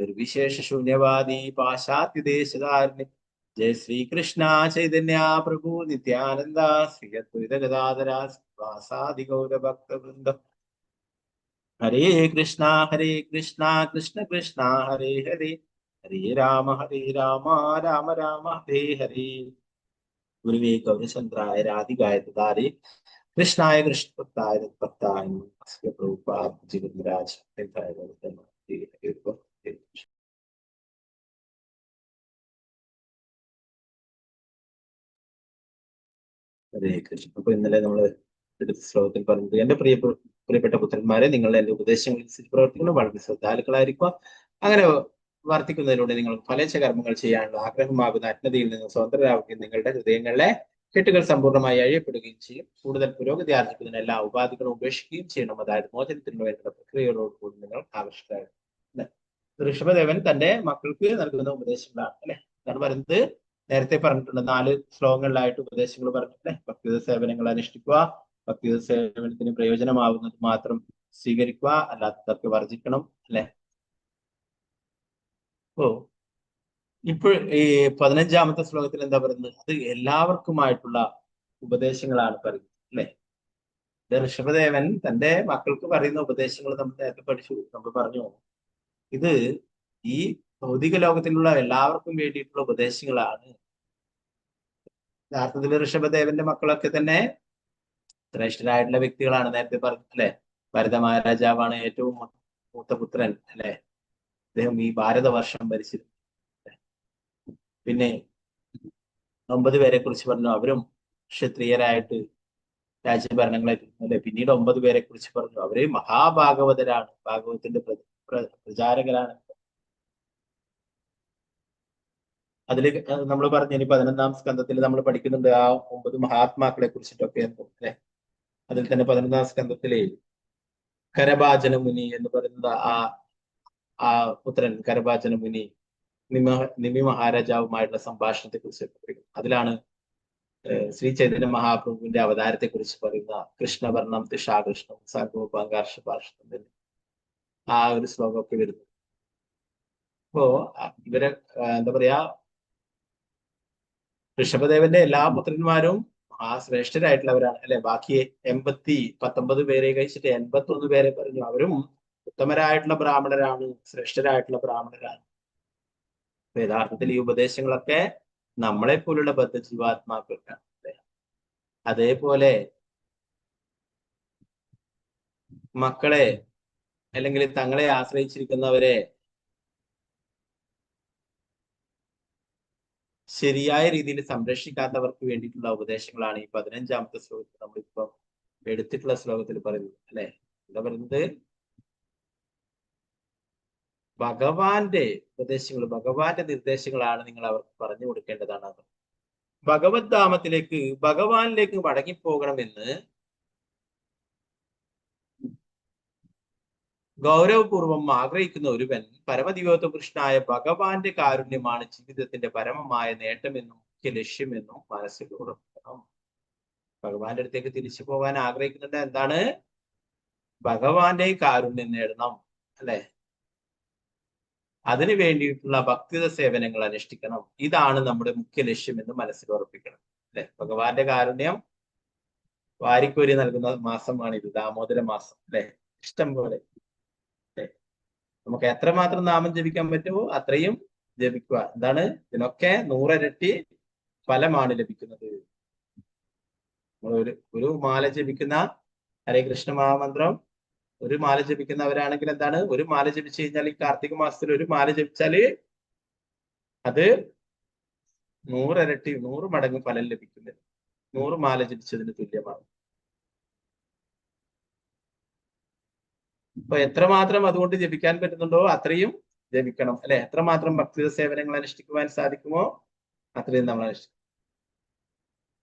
നിർവിശേഷ ശൂന്യവാദി പാശ്ചാത്യദേശധാരിണി. ജയ ശ്രീകൃഷ്ണ ചൈതന്യ പ്രഭു നിത്യാനന്ദ ശ്രീ അദ്വൈത ഗദാധര ശ്രീവാസാദി ഗൗരഭക്തവൃന്ദം. ഹരേ കൃഷ്ണ കൃഷ്ണ കൃഷ്ണ ഹരേ ഹരേ, ഹരേ രാമ രാമ രാമ ഹരേ ഹരേ. ഗുരുവേ ഗൗരചന്ദ്രായ രാധികായ ദാരേ കൃഷ്ണായ കൃഷ്ണഭക്തായ ഭക്തായ പ്രഭുപാദ ജഗദ്രാജ്. ഹരേ കൃഷ്ണ. അപ്പൊ ഇന്നലെ നമ്മൾ എടുത്ത ശ്ലോകത്തിൽ പറഞ്ഞത്, എന്റെ പ്രിയപ്പെട്ട പുത്രന്മാരെ, നിങ്ങൾ എന്റെ ഉപദേശങ്ങൾ അനുസരിച്ച് പ്രവർത്തിക്കണം, വളരെ ശ്രദ്ധാലുക്കളായിരിക്കുക. അങ്ങനെ വർത്തിക്കുന്നതിലൂടെ നിങ്ങൾ ഫലേച്ഛ കർമ്മങ്ങൾ ചെയ്യാനുള്ള ആഗ്രഹമാകുന്ന അജ്ഞതയിൽ നിന്ന് സ്വതന്ത്രരാകുകയും നിങ്ങളുടെ ഹൃദയങ്ങളിലെ കെട്ടുകൾ സമ്പൂർണ്ണമായി അഴിയപ്പെടുകയും ചെയ്യും. കൂടുതൽ പുരോഗതി ആർജിക്കുന്നതിന് എല്ലാ ഉപാധികളും ഉപേക്ഷിക്കുകയും ചെയ്യണം. അതായത് മോചനത്തിന് വേണ്ട പ്രക്രിയകളോടുകൂടി നിങ്ങൾ ആകർഷിക്കാറുണ്ട്. ഋഷഭദേവൻ തന്റെ മക്കൾക്ക് നൽകുന്ന ഉപദേശങ്ങളാണ് അല്ലെ. അതാണ് പറയുന്നത്, നേരത്തെ പറഞ്ഞിട്ടുണ്ട്, 4 ശ്ലോകങ്ങളിലായിട്ട് ഉപദേശങ്ങൾ പറഞ്ഞിട്ടുണ്ട്. ഭക്തിയുത സേവനങ്ങൾ അനുഷ്ഠിക്കുക, ഭക്തിയുത സേവനത്തിന് പ്രയോജനമാവുന്നത് മാത്രം സ്വീകരിക്കുക, അല്ലാത്തതൊക്കെ വർജിക്കണം അല്ലെ. ഇപ്പോൾ ഈ 15ാമത്തെ ശ്ലോകത്തിൽ എന്താ പറയുന്നത്? അത് എല്ലാവർക്കുമായിട്ടുള്ള ഉപദേശങ്ങളാണ് പറയുന്നത്, അല്ലെ? ഋഷഭദേവൻ തന്റെ മക്കൾക്ക് പറയുന്ന ഉപദേശങ്ങൾ നമ്മൾ നേരത്തെ പഠിച്ചു, നമ്മൾ പറഞ്ഞു. ഇത് ഈ ഭൗതിക ലോകത്തിലുള്ള എല്ലാവർക്കും വേണ്ടിയിട്ടുള്ള ഉപദേശങ്ങളാണ്. യഥാർത്ഥത്തിൽ ഋഷഭദേവന്റെ മക്കളൊക്കെ തന്നെ ശ്രേഷ്ഠരായിട്ടുള്ള വ്യക്തികളാണ്. നേരത്തെ പറഞ്ഞു, അല്ലെ? ഭരത മഹാരാജാവാണ് ഏറ്റവും മൂത്ത പുത്രൻ, അല്ലെ? അദ്ദേഹം ഈ ഭാരതവർഷം ഭരിച്ചിരുന്നു. പിന്നെ 9 പേരെ കുറിച്ച് പറഞ്ഞു, അവരും ക്ഷത്രിയരായിട്ട് രാജ്യഭരണങ്ങളെ, അല്ലെ? പിന്നീട് 9 പേരെ കുറിച്ച് പറഞ്ഞു, അവര് മഹാഭാഗവതരാണ്, ഭാഗവതത്തിന്റെ പ്രചാരകരാണ്. അതിൽ നമ്മൾ പറഞ്ഞു, ഇനി 11ാം സ്കന്ധത്തിൽ നമ്മൾ പഠിക്കുന്നുണ്ട് ആ 9 മഹാത്മാക്കളെ കുറിച്ചിട്ടൊക്കെ, അല്ലെ? അതിൽ തന്നെ 11ാം സ്കന്ധത്തിലെ കരഭാജന മുനി എന്ന് പറയുന്നത് ആ പുത്രൻ കരഭാജന മുനി നിമി മഹാരാജാവുമായിട്ടുള്ള സംഭാഷണത്തെ കുറിച്ച് പഠിക്കും. അതിലാണ് ശ്രീ ചൈതന്യ മഹാപ്രഭുവിന്റെ അവതാരത്തെ കുറിച്ച് പറയുന്ന കൃഷ്ണവർണം തിഷാകൃഷ്ണം സാഗോപാംഗാർഷഭാഷണം ആ ഒരു ശ്ലോകമൊക്കെ വരുന്നു. അപ്പോ ഇവരെ എന്താ പറയാ, ഋഷഭദേവന്റെ എല്ലാ പുത്രന്മാരും ആ ശ്രേഷ്ഠരായിട്ടുള്ളവരാണ്, അല്ലെ? ബാക്കി 19 പേരെ കഴിച്ചിട്ട് 81 പേരെ പറഞ്ഞു, അവരും ഉത്തമരായിട്ടുള്ള ബ്രാഹ്മണരാണ്, ശ്രേഷ്ഠരായിട്ടുള്ള ബ്രാഹ്മണരാണ്. യഥാർത്ഥത്തിൽ ഈ ഉപദേശങ്ങളൊക്കെ നമ്മളെ പോലുള്ള ബദ്ധജീവാത്മാക്കൾക്കാണ്. അതേപോലെ മക്കളെ അല്ലെങ്കിൽ തങ്ങളെ ആശ്രയിച്ചിരിക്കുന്നവരെ ശരിയായ രീതിയിൽ സംരക്ഷിക്കാത്തവർക്ക് വേണ്ടിയിട്ടുള്ള ഉപദേശങ്ങളാണ് ഈ 15ാമത്തെ ശ്ലോകത്തിൽ നമ്മളിപ്പോ എടുത്തിട്ടുള്ള ശ്ലോകത്തിൽ പറയുന്നത്, അല്ലെ? എന്താ പറയുന്നത്? ഭഗവാന്റെ ഉപദേശങ്ങൾ, ഭഗവാന്റെ നിർദ്ദേശങ്ങളാണ് നിങ്ങൾ അവർക്ക് പറഞ്ഞു കൊടുക്കേണ്ടതാണ്. ഭഗവത് ധാമത്തിലേക്ക്, ഭഗവാനിലേക്ക് മടങ്ങിപ്പോകണമെന്ന് ഗൗരവപൂർവം ആഗ്രഹിക്കുന്ന ഒരുവൻ പരമദിവ്യോത്തകൃഷ്ണനായ ഭഗവാന്റെ കാരുണ്യമാണ് ജീവിതത്തിന്റെ പരമമായ നേട്ടമെന്നും മുഖ്യ ലക്ഷ്യമെന്നും മനസ്സിൽ ഉറപ്പിക്കണം. ഭഗവാന്റെ അടുത്തേക്ക് തിരിച്ചു പോകാൻ ആഗ്രഹിക്കുന്നുണ്ട്, എന്താണ്? ഭഗവാന്റെ കാരുണ്യം നേടണം, അല്ലെ? അതിനു വേണ്ടിയിട്ടുള്ള ഭക്തിത സേവനങ്ങൾ അനുഷ്ഠിക്കണം. ഇതാണ് നമ്മുടെ മുഖ്യ ലക്ഷ്യമെന്ന് മനസ്സിൽ ഉറപ്പിക്കണം, അല്ലെ? ഭഗവാന്റെ കാരുണ്യം വാരിക്കോരി നൽകുന്ന മാസമാണ് ഇത്, ദാമോദര മാസം, അല്ലെ? ഇഷ്ടം പോലെ നമുക്ക് എത്രമാത്രം നാമം ജപിക്കാൻ പറ്റുമോ അത്രയും ജപിക്കുക. എന്താണ്? ഇതിനൊക്കെ 100 ഇരട്ടി ഫലമാണ് ലഭിക്കുന്നത്. ഒരു മാല ജപിക്കുന്ന ഹരേ കൃഷ്ണ മഹാമന്ത്രം ഒരു മാല ജപിക്കുന്നവരാണെങ്കിൽ എന്താണ്? ഒരു മാല ജപിച്ചു കഴിഞ്ഞാൽ ഈ കാർത്തിക മാസത്തിൽ ഒരു മാല ജപിച്ചാല് അത് 100 ഇരട്ടി 100 മടങ്ങ് ഫലം ലഭിക്കുന്നത് 100 മാല ജപിച്ചതിന് തുല്യമാണ്. അപ്പൊ എത്രമാത്രം അതുകൊണ്ട് ജപിക്കാൻ പറ്റുന്നുണ്ടോ അത്രയും ജപിക്കണം, അല്ലെ? എത്രമാത്രം ഭക്തി സേവനങ്ങൾ അനുഷ്ഠിക്കുവാൻ സാധിക്കുമോ അത്രയും നമ്മൾ അനുഷ്ഠിക്കും.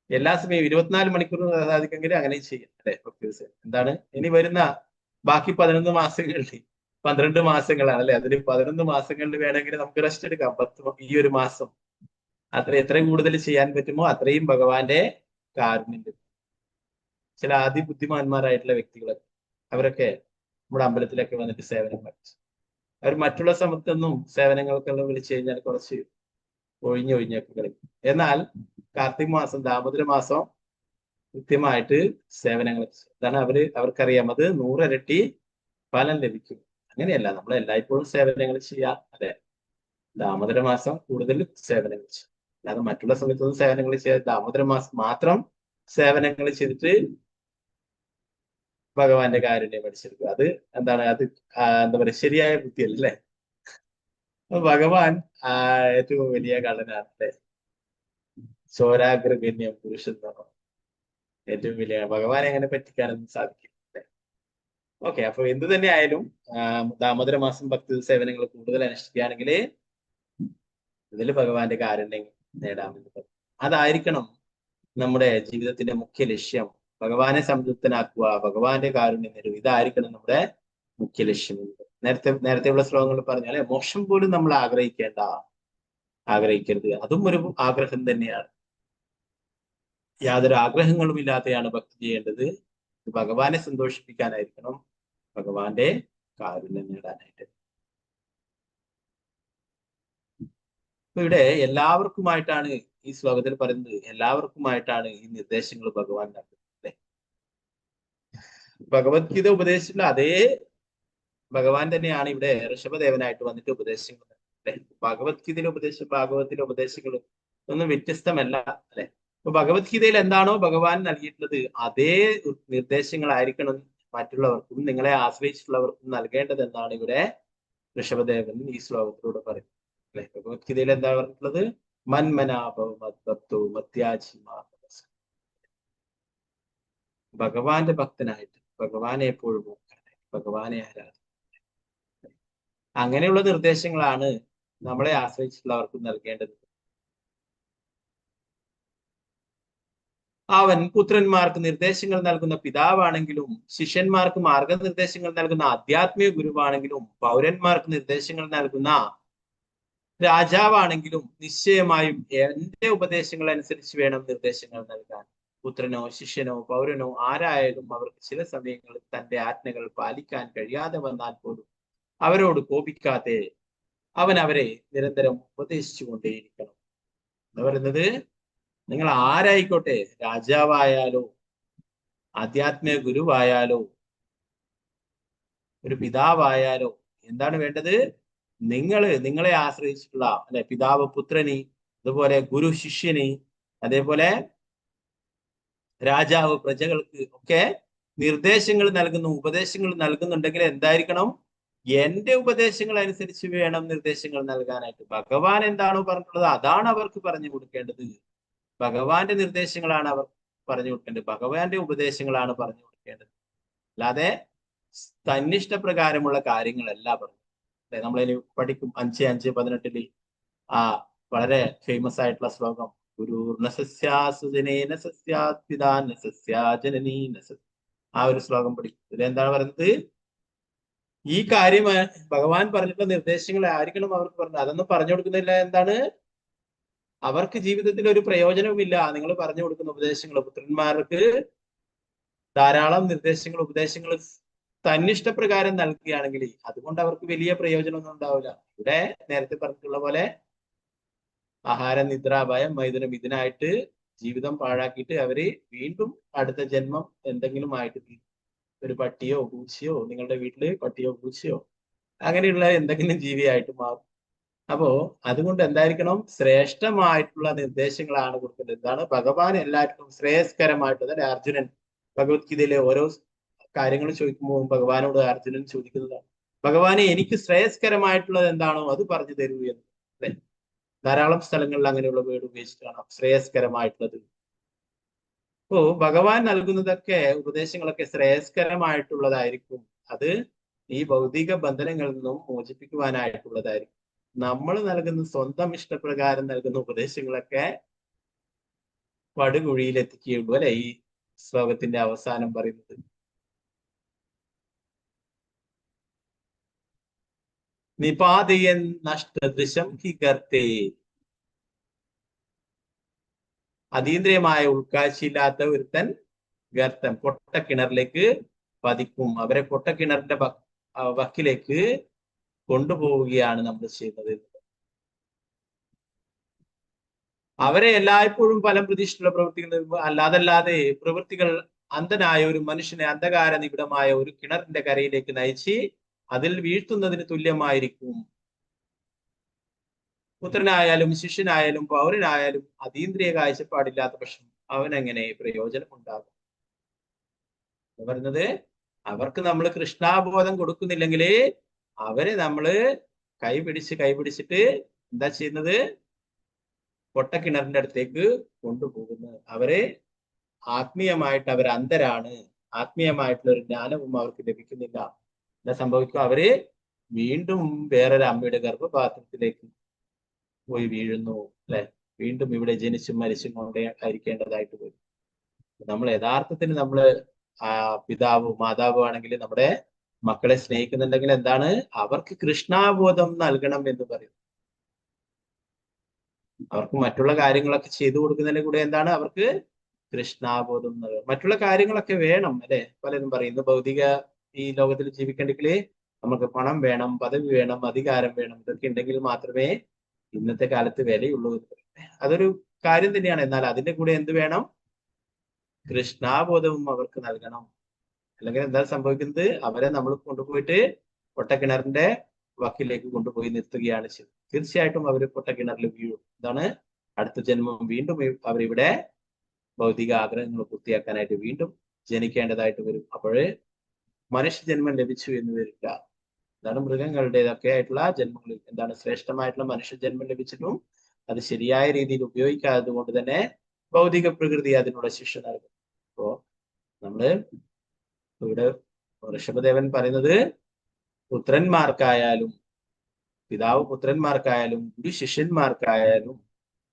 എല്ലാ സമയവും 24 മണിക്കൂർ സാധിക്കുമെങ്കിൽ അങ്ങനെ ചെയ്യാം, അല്ലെ? ഭക്തി സേവനം എന്താണ്? ഇനി വരുന്ന ബാക്കി 11 മാസങ്ങളിൽ 12 മാസങ്ങളാണ്, അല്ലെ? അതിൽ 11 മാസങ്ങളിൽ വേണമെങ്കിൽ നമുക്ക് റെസ്റ്റ് എടുക്കാം. 10 ഈ ഒരു മാസം എത്ര കൂടുതൽ ചെയ്യാൻ പറ്റുമോ അത്രയും ഭഗവാന്റെ കാരുണ്യം. ചില അതിബുദ്ധിമാന്മാരായിട്ടുള്ള വ്യക്തികളൊക്കെ അവരൊക്കെ നമ്മുടെ അമ്പലത്തിലൊക്കെ വന്നിട്ട് സേവനം പഠിച്ചു. അവർ മറ്റുള്ള സമയത്തൊന്നും സേവനങ്ങൾക്കെല്ലാം വിളിച്ചു കഴിഞ്ഞാൽ കുറച്ച് ഒഴിഞ്ഞൊക്കെ കളിക്കും. എന്നാൽ കാർത്തിക മാസം, ദാമോദര മാസം കൃത്യമായിട്ട് സേവനങ്ങൾ അതാണ് അവർക്കറിയാം, അത് 100 ഇരട്ടി ഫലം ലഭിക്കും. അങ്ങനെയല്ല, നമ്മൾ എല്ലായ്പ്പോഴും സേവനങ്ങൾ ചെയ്യാം, അല്ലെ? ദാമോദര മാസം കൂടുതൽ സേവനങ്ങൾ ചെയ്യും, അല്ലാതെ മറ്റുള്ള സമയത്തൊന്നും സേവനങ്ങൾ ചെയ്യാം. ദാമോദര മാസം മാത്രം സേവനങ്ങൾ ചെയ്തിട്ട് ഭഗവാന്റെ കാരുണ്യം പഠിച്ചെടുക്കുക. അത് എന്താണ്? അത് എന്താ പറയുക, ശരിയായ ബുദ്ധിയല്ല, അല്ലെ? ഭഗവാൻ ഏറ്റവും വലിയ കള്ളനാണ്, അല്ലെ? ചോരാഗ്രഗണ്യം പുരുഷൻ ഏറ്റവും വലിയ ഭഗവാനെ എങ്ങനെ പറ്റിക്കാനൊന്നും സാധിക്കും, അല്ലെ? ഓക്കെ, അപ്പൊ എന്ത് തന്നെ ആയാലും ദാമോദര മാസം ഭക്തി സേവനങ്ങൾ കൂടുതൽ അനുഷ്ഠിക്കുകയാണെങ്കിൽ ഇതിൽ ഭഗവാന്റെ കാരുണ്യം നേടാമെന്ന് പറയും. അതായിരിക്കണം നമ്മുടെ ജീവിതത്തിന്റെ മുഖ്യ ലക്ഷ്യം. ഭഗവാനെ സംതൃപ്തനാക്കുക, ഭഗവാന്റെ കാരുണ്യം നേടുക, ഇതായിരിക്കണം നമ്മുടെ മുഖ്യ ലക്ഷ്യം. നേരത്തെയുള്ള ശ്ലോകങ്ങൾ പറഞ്ഞാൽ മോക്ഷം പോലും നമ്മൾ ആഗ്രഹിക്കരുത്, അതും ഒരു ആഗ്രഹം തന്നെയാണ്. യാതൊരു ആഗ്രഹങ്ങളും ഇല്ലാതെയാണ് ഭക്തി ചെയ്യേണ്ടത്. ഭഗവാനെ സന്തോഷിപ്പിക്കാനായിരിക്കണം, ഭഗവാന്റെ കാരുണ്യം നേടാനായിട്ട്. അപ്പൊ ഇവിടെ എല്ലാവർക്കുമായിട്ടാണ് ഈ ശ്ലോകത്തിൽ പറയുന്നത്, എല്ലാവർക്കുമായിട്ടാണ് ഈ നിർദ്ദേശങ്ങൾ ഭഗവാൻ നൽകുന്നത്. ഭഗവത്ഗീത ഉപദേശിച്ചിട്ടുള്ള അതേ ഭഗവാൻ തന്നെയാണ് ഇവിടെ ഋഷഭദേവനായിട്ട് വന്നിട്ട് ഉപദേശങ്ങൾ അല്ലെ. ഭഗവത്ഗീതയിലെ ഉപദേശം ഭാഗവത്തിലെ ഉപദേശങ്ങൾ ഒന്നും വ്യത്യസ്തമല്ല അല്ലെ. അപ്പൊ ഭഗവത്ഗീതയിൽ എന്താണോ ഭഗവാൻ നൽകിയിട്ടുള്ളത് അതേ നിർദ്ദേശങ്ങളായിരിക്കണം മറ്റുള്ളവർക്കും നിങ്ങളെ ആശ്രയിച്ചിട്ടുള്ളവർക്കും നൽകേണ്ടത് എന്നാണ് ഇവിടെ ഋഷഭദേവൻ ഈ ശ്ലോകത്തിലൂടെ പറയുന്നത് അല്ലെ. ഭഗവത്ഗീതയിൽ എന്താ പറഞ്ഞിട്ടുള്ളത്? മന്മനാഭവ മദ്ഭക്തോ മത്യാജി മാനസ. ഭഗവാന്റെ ഭക്തനായിട്ട് ഭഗവാനെ എപ്പോഴും നോക്കാനായിട്ട് ഭഗവാനെ ആരാധിക്കുക. അങ്ങനെയുള്ള നിർദ്ദേശങ്ങളാണ് നമ്മളെ ആശ്രയിച്ചിട്ടുള്ളവർക്ക് നൽകേണ്ടത്. അവൻ പുത്രന്മാർക്ക് നിർദ്ദേശങ്ങൾ നൽകുന്ന പിതാവാണെങ്കിലും ശിഷ്യന്മാർക്ക് മാർഗനിർദ്ദേശങ്ങൾ നൽകുന്ന ആധ്യാത്മിക ഗുരുവാണെങ്കിലും പൗരന്മാർക്ക് നിർദ്ദേശങ്ങൾ നൽകുന്ന രാജാവാണെങ്കിലും നിശ്ചയമായും എന്റെ ഉപദേശങ്ങൾ അനുസരിച്ച് വേണം നിർദ്ദേശങ്ങൾ നൽകാൻ. പുത്രനോ ശിഷ്യനോ പൗരനോ ആരായാലും അവർക്ക് ചില സമയങ്ങളിൽ തന്റെ ആജ്ഞകൾ പാലിക്കാൻ കഴിയാതെ വന്നാൽ പോലും അവരോട് കോപിക്കാതെ അവൻ അവരെ നിരന്തരം ഉപദേശിച്ചു കൊണ്ടേയിരിക്കണം എന്ന് പറയുന്നത്. നിങ്ങൾ ആരായിക്കോട്ടെ, രാജാവായാലോ ആധ്യാത്മിക ഗുരുവായാലോ ഒരു പിതാവായാലോ എന്താണ് വേണ്ടത്? നിങ്ങളെ ആശ്രയിച്ചിട്ടുള്ള അല്ലെ, പിതാവ് പുത്രന്, അതുപോലെ ഗുരു ശിഷ്യന്, അതേപോലെ രാജാവ് പ്രജകൾക്ക് ഒക്കെ നിർദ്ദേശങ്ങൾ നൽകുന്നു, ഉപദേശങ്ങൾ നൽകുന്നുണ്ടെങ്കിൽ എന്തായിരിക്കണം? എന്റെ ഉപദേശങ്ങൾ അനുസരിച്ച് വേണം നിർദ്ദേശങ്ങൾ നൽകാനായിട്ട്. ഭഗവാൻ എന്താണോ പറഞ്ഞിട്ടുള്ളത് അതാണ് അവർക്ക് പറഞ്ഞു കൊടുക്കേണ്ടത്. ഭഗവാന്റെ നിർദ്ദേശങ്ങളാണ് അവർ പറഞ്ഞു കൊടുക്കേണ്ടത്. ഭഗവാന്റെ ഉപദേശങ്ങളാണ് പറഞ്ഞു കൊടുക്കേണ്ടത്. അല്ലാതെ തന്നിഷ്ടപ്രകാരമുള്ള കാര്യങ്ങളല്ല പറഞ്ഞു. നമ്മളിനി പഠിക്കും 5:5-18 ആ വളരെ ഫേമസ് ആയിട്ടുള്ള ശ്ലോകം, ഗുരു നസസ്യാസുജനേന സസ്യാത്പിതാ നസസ്യാജനനീ നസ. ആ ഒരു ശ്ലോകം പഠിക്കും. ഇതിലെന്താണ് പറയുന്നത്? ഈ കാര്യം ഭഗവാൻ പറഞ്ഞിട്ടുള്ള നിർദ്ദേശങ്ങൾ ആയിരിക്കണം അവർക്ക് പറഞ്ഞത്. അതൊന്നും പറഞ്ഞു കൊടുക്കുന്നില്ല. എന്താണ്? അവർക്ക് ജീവിതത്തിൽ ഒരു പ്രയോജനവുമില്ല നിങ്ങൾ പറഞ്ഞു കൊടുക്കുന്ന ഉപദേശങ്ങൾ. പുത്രന്മാർക്ക് ധാരാളം നിർദ്ദേശങ്ങൾ ഉപദേശങ്ങൾ തന്നിഷ്ടപ്രകാരം നൽകുകയാണെങ്കിൽ അതുകൊണ്ട് അവർക്ക് വലിയ പ്രയോജനമൊന്നും ഉണ്ടാവില്ല. ഇവിടെ നേരത്തെ പറഞ്ഞിട്ടുള്ള പോലെ ആഹാരം, നിദ്ര, ഭയം, മൈഥുനം ഇതിനായിട്ട് ജീവിതം പാഴാക്കിയിട്ട് അവര് വീണ്ടും അടുത്ത ജന്മം എന്തെങ്കിലും ആയിട്ട് ഒരു പട്ടിയോ പൂച്ചയോ, നിങ്ങളുടെ വീട്ടില് പട്ടിയോ പൂച്ചയോ അങ്ങനെയുള്ള എന്തെങ്കിലും ജീവിയായിട്ട് മാറും. അപ്പോ അതുകൊണ്ട് എന്തായിരിക്കണം? ശ്രേഷ്ഠമായിട്ടുള്ള നിർദ്ദേശങ്ങളാണ് കൊടുക്കേണ്ടത്. എന്താണ്? ഭഗവാൻ എല്ലാവർക്കും ശ്രേയസ്കരമായിട്ടുള്ളത്. അർജുനൻ ഭഗവത്ഗീതയിലെ ഓരോ കാര്യങ്ങൾ ചോദിക്കുമ്പോൾ ഭഗവാനോട് അർജുനൻ ചോദിക്കുന്നതാണ്, ഭഗവാനെ എനിക്ക് ശ്രേയസ്കരമായിട്ടുള്ളത് എന്താണോ അത് പറഞ്ഞു തരൂ എന്ന്. അല്ലെ, ധാരാളം സ്ഥലങ്ങളിൽ അങ്ങനെയുള്ള വേർഡ് ഉപയോഗിച്ചിട്ടാണ് ശ്രേയസ്കരമായിട്ടുള്ളത്. അപ്പോ ഭഗവാൻ നൽകുന്നതൊക്കെ ഉപദേശങ്ങളൊക്കെ ശ്രേയസ്കരമായിട്ടുള്ളതായിരിക്കും. അത് ഈ ഭൗതിക ബന്ധനങ്ങളിൽ നിന്നും മോചിപ്പിക്കുവാനായിട്ടുള്ളതായിരിക്കും. നമ്മൾ നൽകുന്ന സ്വന്തം ഇഷ്ടപ്രകാരം നൽകുന്ന ഉപദേശങ്ങളൊക്കെ പടുകുഴിയിലെത്തിക്കുകയുള്ളൂ അല്ലെ. ഈ ശ്ലോകത്തിന്റെ അവസാനം പറയുന്നത് നിപാതയൻ നഷ്ടദൃശം ഹി ഗർത്തേ. അതീന്ദ്രിയമായ ഉൾക്കാഴ്ചയില്ലാത്ത ഒരുത്തൻ ഗർത്തം പൊട്ടക്കിണറിലേക്ക് പതിക്കും. അവരെ പൊട്ടക്കിണറിന്റെ വക്കിലേക്ക് കൊണ്ടുപോവുകയാണ് നമ്മൾ ചെയ്യുന്നത്. അവരെ എല്ലായ്പ്പോഴും ഫലം പ്രതീക്ഷിച്ചുള്ള പ്രവൃത്തികൾ അല്ലാതെ പ്രവൃത്തികൾ അന്ധനായ ഒരു മനുഷ്യനെ അന്ധകാര നിബിഡമായ ഒരു കിണറിന്റെ കരയിലേക്ക് നയിച്ച് അതിൽ വീഴ്ത്തുന്നതിന് തുല്യമായിരിക്കും. പുത്രനായാലും ശിഷ്യനായാലും പൗരനായാലും അതീന്ദ്രിയ കാഴ്ചപ്പാടില്ലാത്ത പക്ഷം അവനെങ്ങനെ പ്രയോജനം ഉണ്ടാകും എന്ന് പറയുന്നത്. അവർക്ക് നമ്മൾ കൃഷ്ണാബോധം കൊടുക്കുന്നില്ലെങ്കിൽ അവരെ നമ്മള് കൈപിടിച്ചിട്ട് എന്താ ചെയ്യുന്നത്? പൊട്ടക്കിണറിന്റെ അടുത്തേക്ക് കൊണ്ടുപോകുന്നു. അവരെ ആത്മീയമായിട്ട് അവർ അന്ധരാണ്. ആത്മീയമായിട്ടുള്ള ഒരു ജ്ഞാനവും അവർക്ക് ലഭിക്കുന്നില്ല. എന്താ സംഭവിക്കും? അവര് വീണ്ടും വേറൊരു അമ്മയുടെ ഗർഭപാത്രത്തിലേക്ക് പോയി വീഴുന്നു അല്ലെ. വീണ്ടും ഇവിടെ ജനിച്ചും മരിച്ചും കൊണ്ടേ ആയിരിക്കേണ്ടതായിട്ട് വരും. നമ്മൾ യഥാർത്ഥത്തിൽ നമ്മള് പിതാവ് മാതാവ് ആണെങ്കിൽ നമ്മുടെ മക്കളെ സ്നേഹിക്കുന്നുണ്ടെങ്കിൽ എന്താണ്? അവർക്ക് കൃഷ്ണാബോധം നൽകണം എന്ന് പറയും. അവർക്ക് മറ്റുള്ള കാര്യങ്ങളൊക്കെ ചെയ്തു കൊടുക്കുന്നതിന്റെ കൂടെ എന്താണ്? അവർക്ക് കൃഷ്ണാബോധം നൽകണം. മറ്റുള്ള കാര്യങ്ങളൊക്കെ വേണം അല്ലെ. പലരും പറയുന്നു ഭൗതിക ഈ ലോകത്തിൽ ജീവിക്കണമെങ്കിൽ നമുക്ക് പണം വേണം, പദവി വേണം, അധികാരം വേണം. ഇതൊക്കെ ഉണ്ടെങ്കിൽ മാത്രമേ ഇന്നത്തെ കാലത്ത് വിലയുള്ളൂ. അതൊരു കാര്യം തന്നെയാണ്. എന്നാൽ അതിന്റെ കൂടെ എന്ത് വേണം? കൃഷ്ണാബോധവും അവർക്ക് നൽകണം. അല്ലെങ്കിൽ എന്താ സംഭവിക്കുന്നത്? അവരെ നമ്മൾ കൊണ്ടുപോയിട്ട് പൊട്ടക്കിണറിന്റെ വക്കിലേക്ക് കൊണ്ടുപോയി നിർത്തുകയാണ് ചെയ്യുന്നത്. തീർച്ചയായിട്ടും അവർ പൊട്ടക്കിണറിൽ വീഴും. ഇതാണ് അടുത്ത ജന്മം. വീണ്ടും അവരിവിടെ ഭൗതിക ആഗ്രഹങ്ങൾ പൂർത്തിയാക്കാനായിട്ട് വീണ്ടും ജനിക്കേണ്ടതായിട്ട് വരും. അപ്പോഴേ മനുഷ്യജന്മം ലഭിച്ചു എന്ന് വരില്ല. എന്താണ് മൃഗങ്ങളുടേതൊക്കെ ആയിട്ടുള്ള ജന്മങ്ങളിൽ എന്താണ് ശ്രേഷ്ഠമായിട്ടുള്ള മനുഷ്യജന്മം ലഭിച്ചിട്ടും അത് ശരിയായ രീതിയിൽ ഉപയോഗിക്കാത്തത് കൊണ്ട് തന്നെ ഭൗതിക പ്രകൃതി അതിനുള്ള ശിക്ഷ നൽകും. അപ്പോ നമ്മള് ഇവിടെ ഋഷഭദേവൻ പറയുന്നത് പുത്രന്മാർക്കായാലും പിതാവ് പുത്രന്മാർക്കായാലും ഗുരു ശിഷ്യന്മാർക്കായാലും